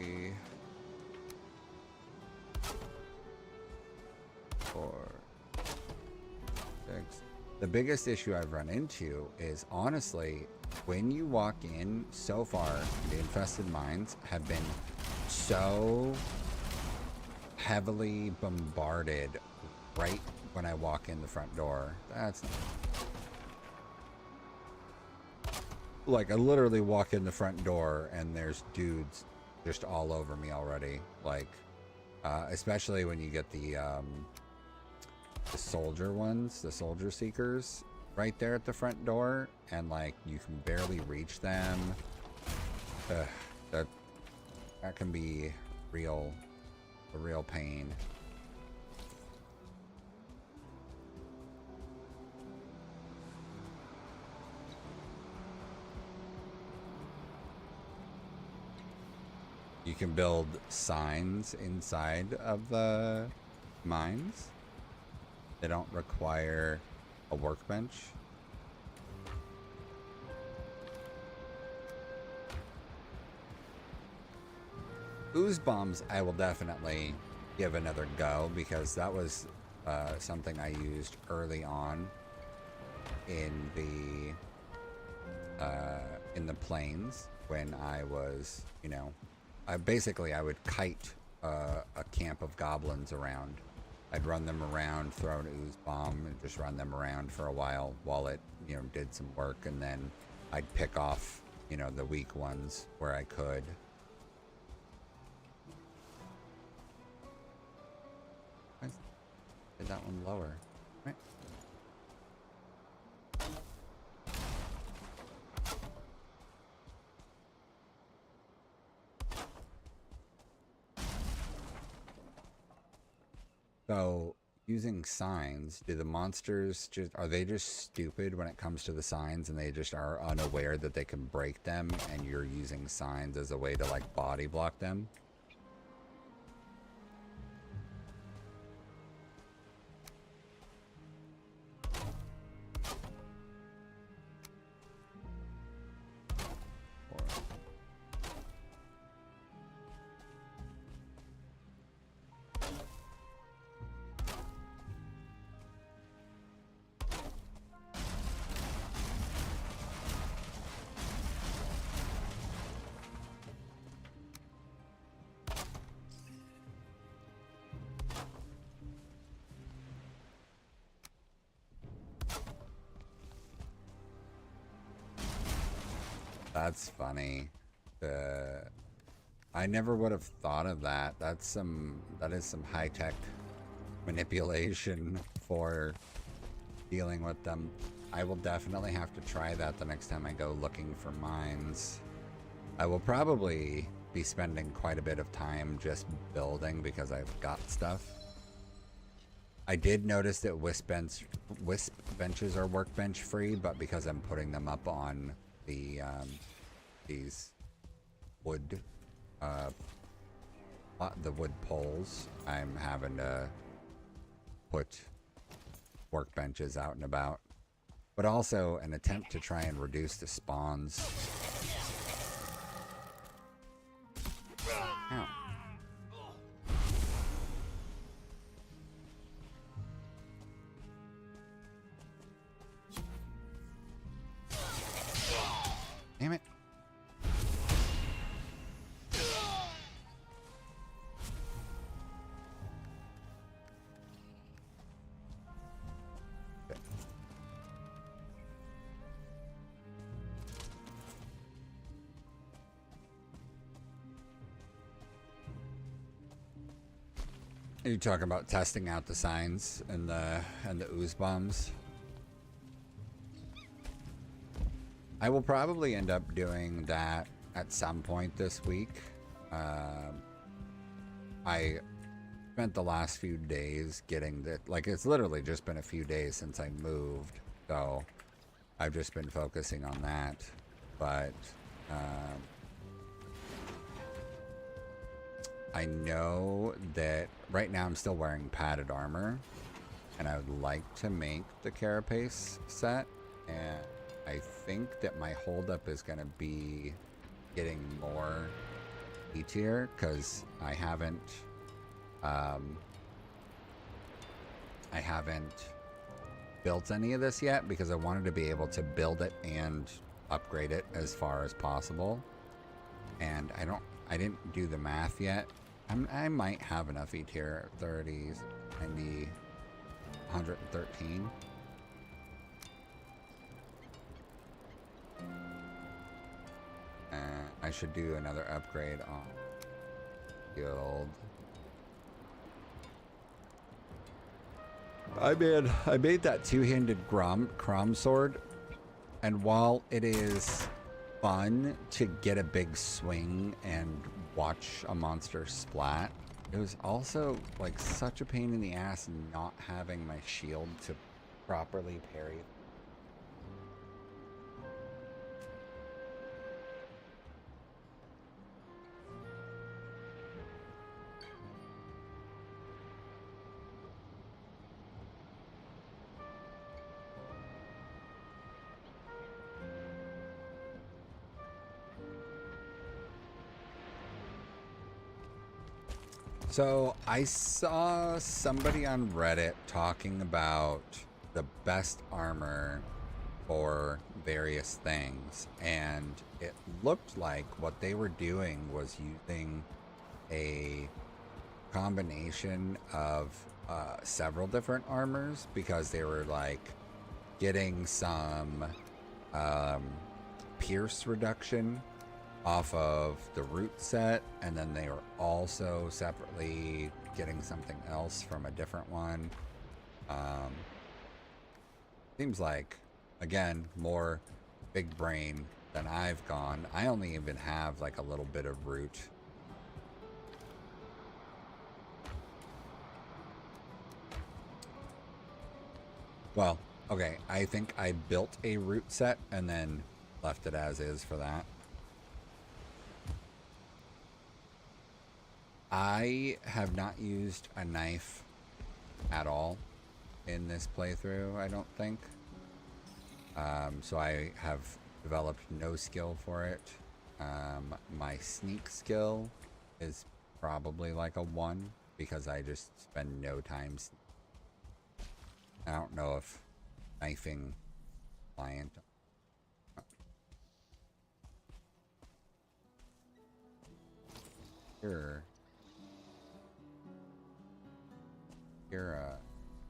[SPEAKER 1] Okay. 4, 6. The biggest issue I've run into is honestly, when you walk in, so far, the infested mines have been so heavily bombarded right when I walk in the front door. That's like I literally walk in the front door and there's dudes just all over me already. Like, especially when you get the soldier ones, the soldier seekers, right there at the front door, and like you can barely reach them. That can be a real pain. You can build signs inside of the mines. They don't require a workbench. Ooze bombs I will definitely give another go, because that was something I used early on in the plains when I was, you know, I would kite a camp of goblins around. I'd run them around, throw an ooze bomb, and just run them around for a while it, you know, did some work, and then I'd pick off, you know, the weak ones where I could. Why is that one lower? Right. So, using signs, do the monsters are they just stupid when it comes to the signs, and they just are unaware that they can break them, and you're using signs as a way to like body block them? That's funny. I never would have thought of that. That is some high-tech manipulation for dealing with them. I will definitely have to try that the next time I go looking for mines. I will probably be spending quite a bit of time just building because I've got stuff. I did notice that wisp benches are workbench free, but because I'm putting them up on the these wood the wood poles, I'm having to put workbenches out and about. But also an attempt to try and reduce the spawns. Ow. Damn it. Are you talking about testing out the signs and the ooze bombs? I will probably end up doing that at some point this week. I spent the last few days getting that, like, it's literally just been a few days since I moved, so I've just been focusing on that. But I know that right now I'm still wearing padded armor, and I would like to make the carapace set, and I think that my holdup is going to be getting more E tier, because I haven't built any of this yet, because I wanted to be able to build it and upgrade it as far as possible, and I didn't do the math yet. I might have enough E tier, 30s, 90, 113. I should do another upgrade on guild. I made that two-handed Crom sword, and while it is fun to get a big swing and watch a monster splat, it was also like such a pain in the ass not having my shield to properly parry. So I saw somebody on Reddit talking about the best armor for various things, and it looked like what they were doing was using a combination of several different armors, because they were like getting some pierce reduction off of the root set, and then they were also separately getting something else from a different one. Seems like, again, more big brain than I've gone. I only even have like a little bit of root. Well, okay, I think I built a root set and then left it as is for that. I have not used a knife at all in this playthrough, I don't think. So I have developed no skill for it. My sneak skill is probably like a 1, because I just spend no time. I don't know if knifing client. Sure.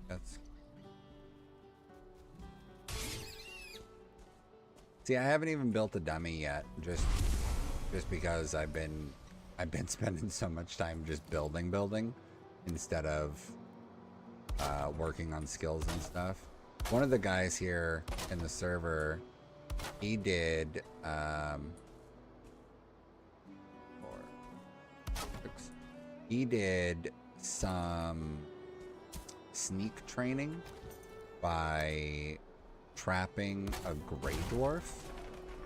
[SPEAKER 1] That's. See, I haven't even built a dummy yet, just because I've been spending so much time just building instead of working on skills and stuff. One of the guys here in the server, he did He did some sneak training by trapping a Grey Dwarf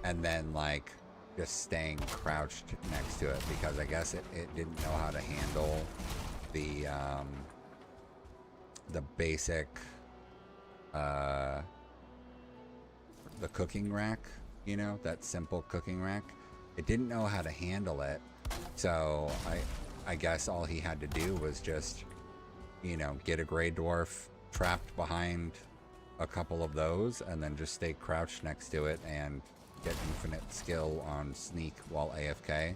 [SPEAKER 1] and then like just staying crouched next to it because I guess it didn't know how to handle the basic the cooking rack, you know, that simple cooking rack. It didn't know how to handle it, so I guess all he had to do was just, you know, get a Grey Dwarf trapped behind a couple of those and then just stay crouched next to it and get infinite skill on sneak while AFK.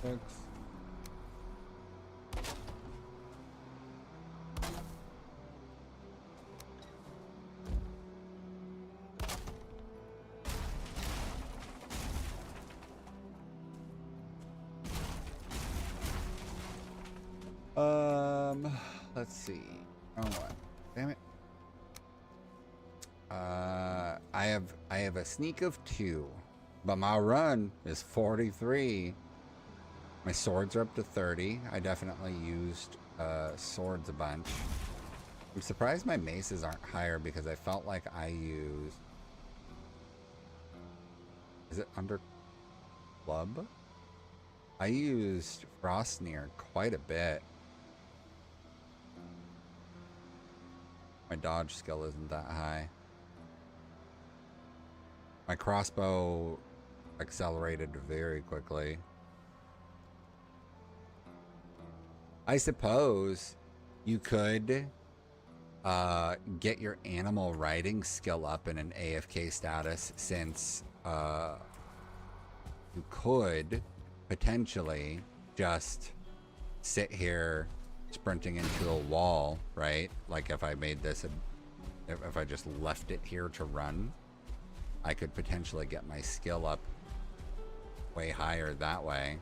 [SPEAKER 1] Thanks. Let's see. Oh, what? Damn it. I have a sneak of 2, but my run is 43. My swords are up to 30. I definitely used swords a bunch. I'm surprised my maces aren't higher because I felt like I used... Is it under club? I used Frostnir quite a bit. My dodge skill isn't that high. My crossbow accelerated very quickly. I suppose you could get your animal riding skill up in an AFK status, since you could potentially just sit here sprinting into a wall, right? Like if I made this, if I just left it here to run, I could potentially get my skill up way higher that way.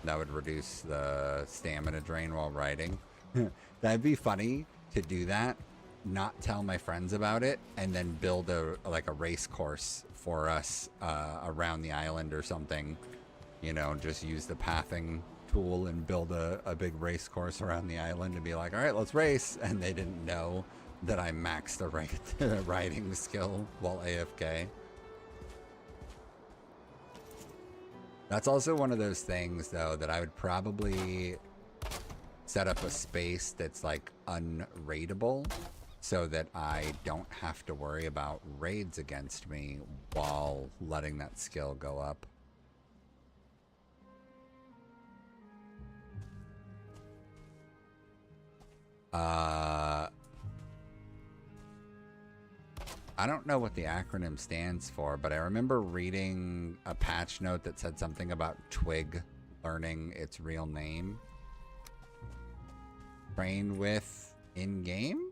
[SPEAKER 1] That would reduce the stamina drain while riding. That'd be funny to do that, not tell my friends about it, and then build a race course for us around the island or something. You know, just use the pathing tool and build a big race course around the island and be like, all right, let's race. And they didn't know that I maxed the riding skill while AFK. That's also one of those things, though, that I would probably set up a space that's like unraidable so that I don't have to worry about raids against me while letting that skill go up. I don't know what the acronym stands for, but I remember reading a patch note that said something about Twig learning its real name. Train with in-game?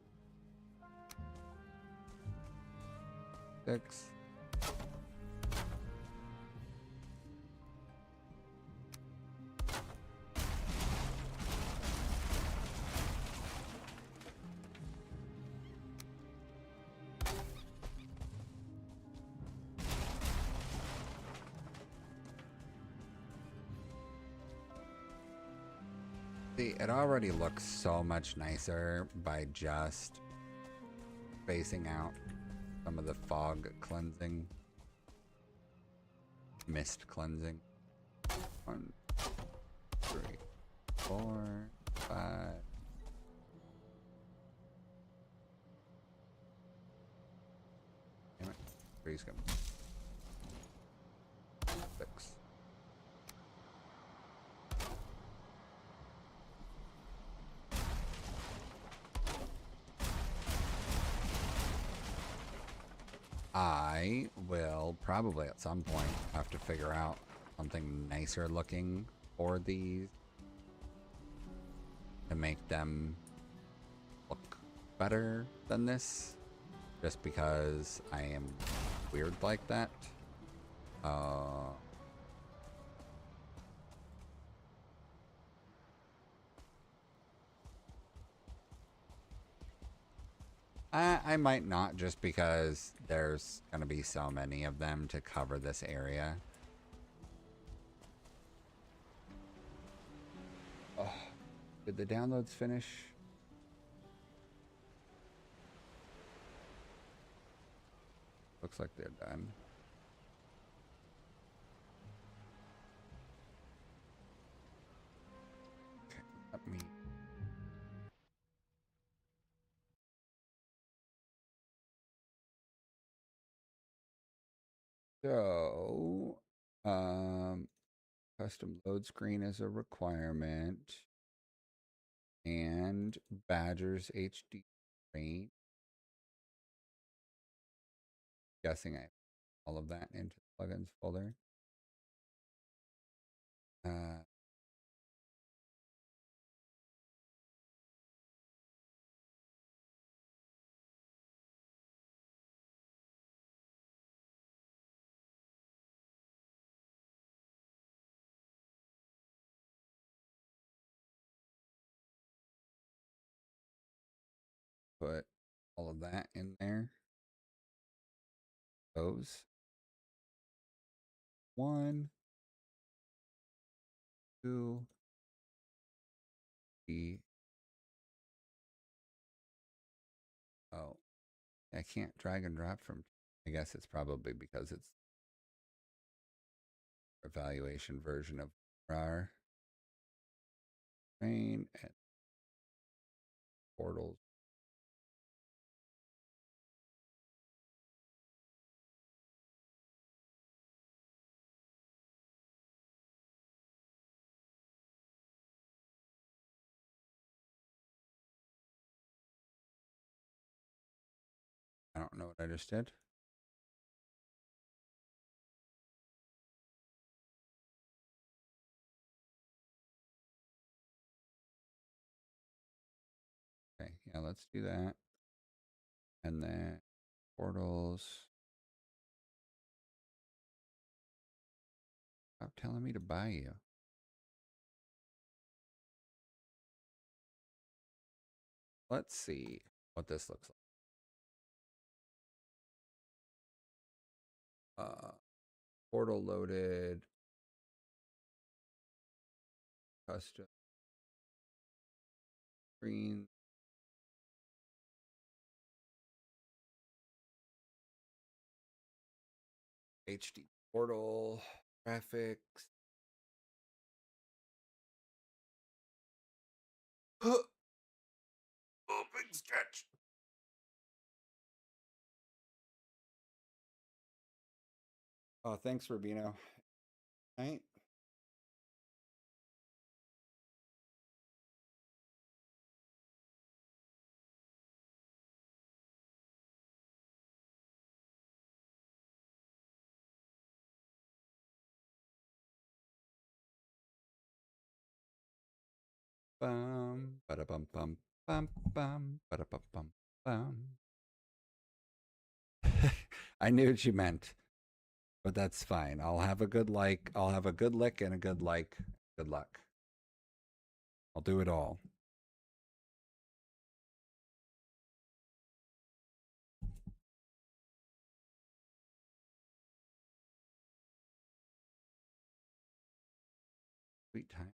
[SPEAKER 1] 6. See, it already looks so much nicer by just spacing out some of the fog cleansing, mist cleansing. 1, 3, 4, 5. Damn it. 3's coming. 6. I will probably at some point have to figure out something nicer looking for these to make them look better than this. just because I am weird like that. Uh, I might not, just because there's going to be so many of them to cover this area. Oh, did the downloads finish? Looks like they're done. Okay, let me... So, custom load screen is a requirement. And Badger's HD range. Guessing I have all of that into the plugins folder. Put all of that in there. Those. 1, 2, 3. Oh, I can't drag and drop from. I guess it's probably because it's evaluation version of RAR. Train and portals. I don't know what I just did. Okay, yeah, let's do that. And then portals. Stop telling me to buy you. Let's see what this looks like. Portal loaded. Custom screen. HD portal. Graphics. Oh, big stretch. Oh, thanks, Rubino. Night. Bum, bada bum bum bum bum, bada bum bum bum. I knew what you meant, but that's fine. I'll have a good like. I'll have a good lick and a good like. Good luck. I'll do it all. Sweet time.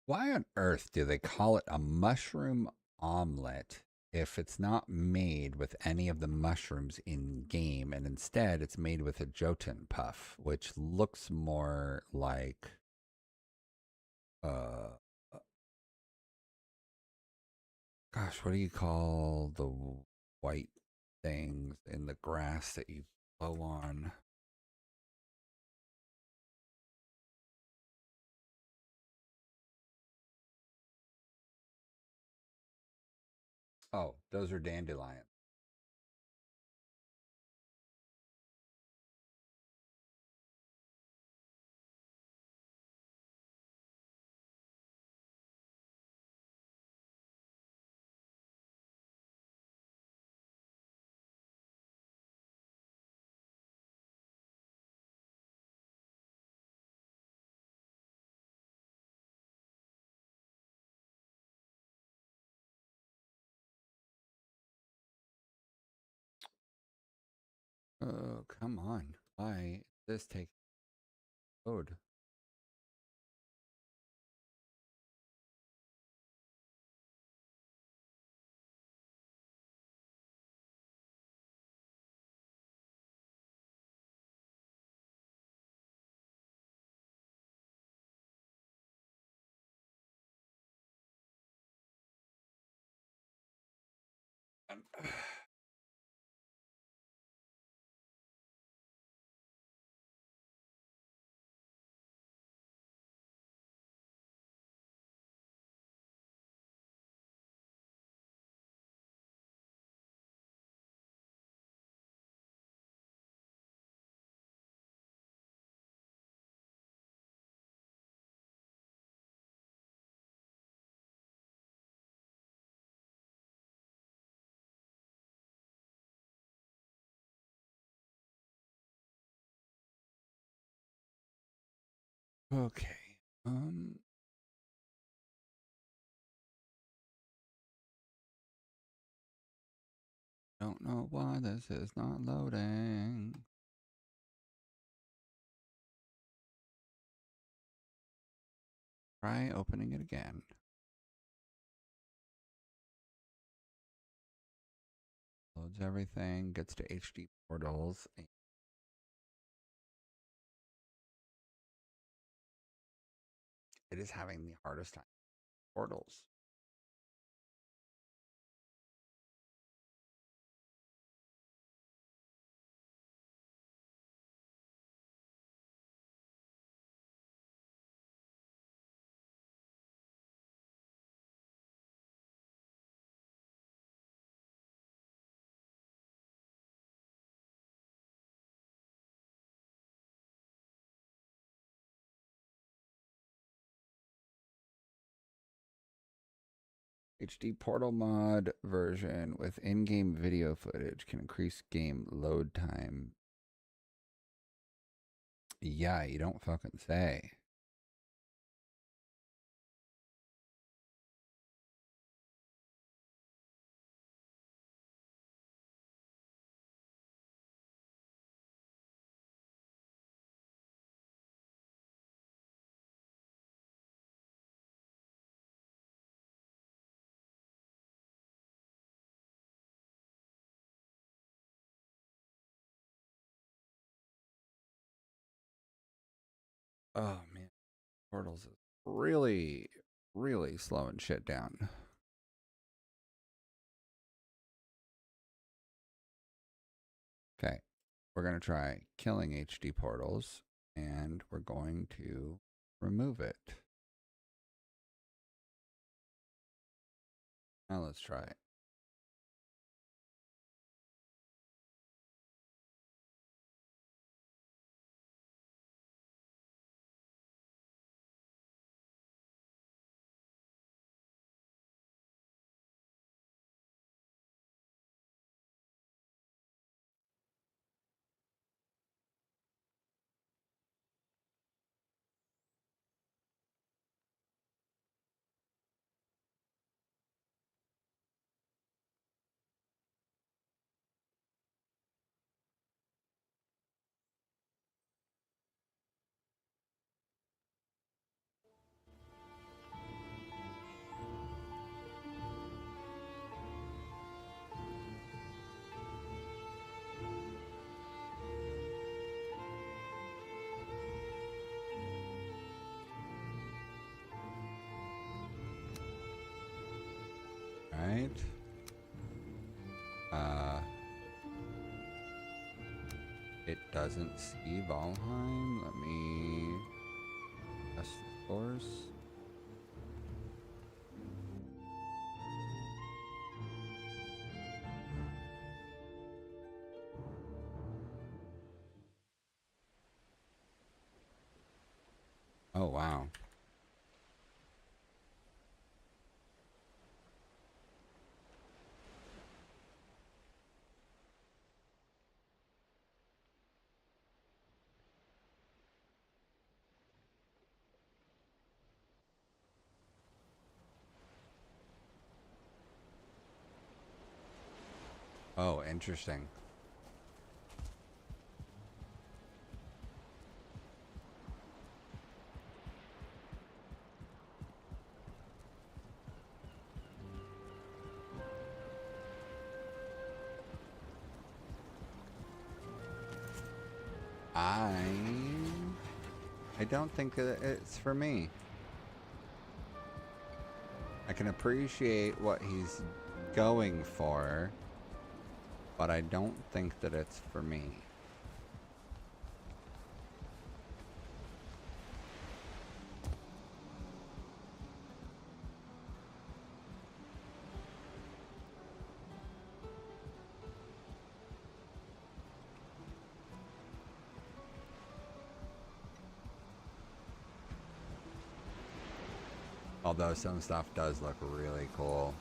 [SPEAKER 1] Why on earth do they call it a mushroom omelet if it's not made with any of the mushrooms in game and instead it's made with a Jotun puff, which looks more like uh gosh, what do you call the white things in the grass that you blow on? Oh, those are dandelions. Oh, come on. Why is this take load? Okay. Don't know why this is not loading. Try opening it again. Loads everything, gets to HD portals. It is having the hardest time. Portals. HD portal mod version with in game video footage can increase game load time. Yeah, you don't fucking say. Oh man, portals is really, really slowing shit down. Okay, we're gonna try killing HD portals, and we're going to remove it. Now let's try it. Alright. It doesn't see Valheim. Let me test the source. Oh, wow. Oh, interesting. I don't think that it's for me. I can appreciate what he's going for, but I don't think that it's for me. Although some stuff does look really cool.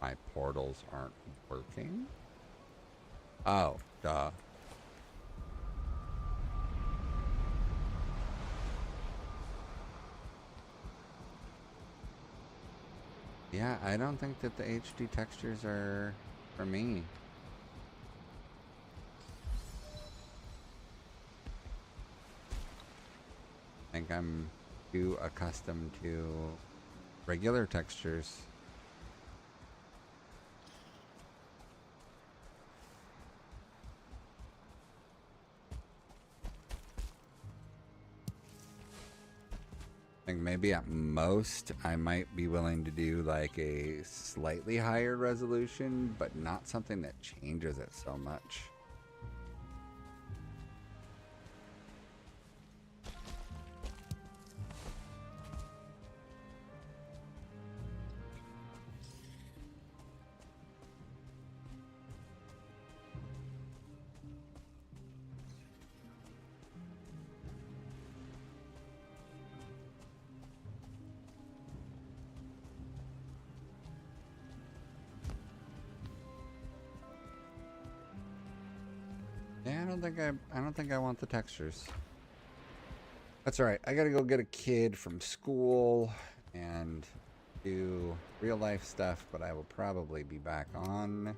[SPEAKER 1] My portals aren't working? Oh, duh. Yeah, I don't think that the HD textures are for me. I think I'm too accustomed to regular textures. I think maybe at most I might be willing to do like a slightly higher resolution, but not something that changes it so much. Yeah, I don't think I want the textures. That's all right. I gotta go get a kid from school and do real life stuff, but I will probably be back on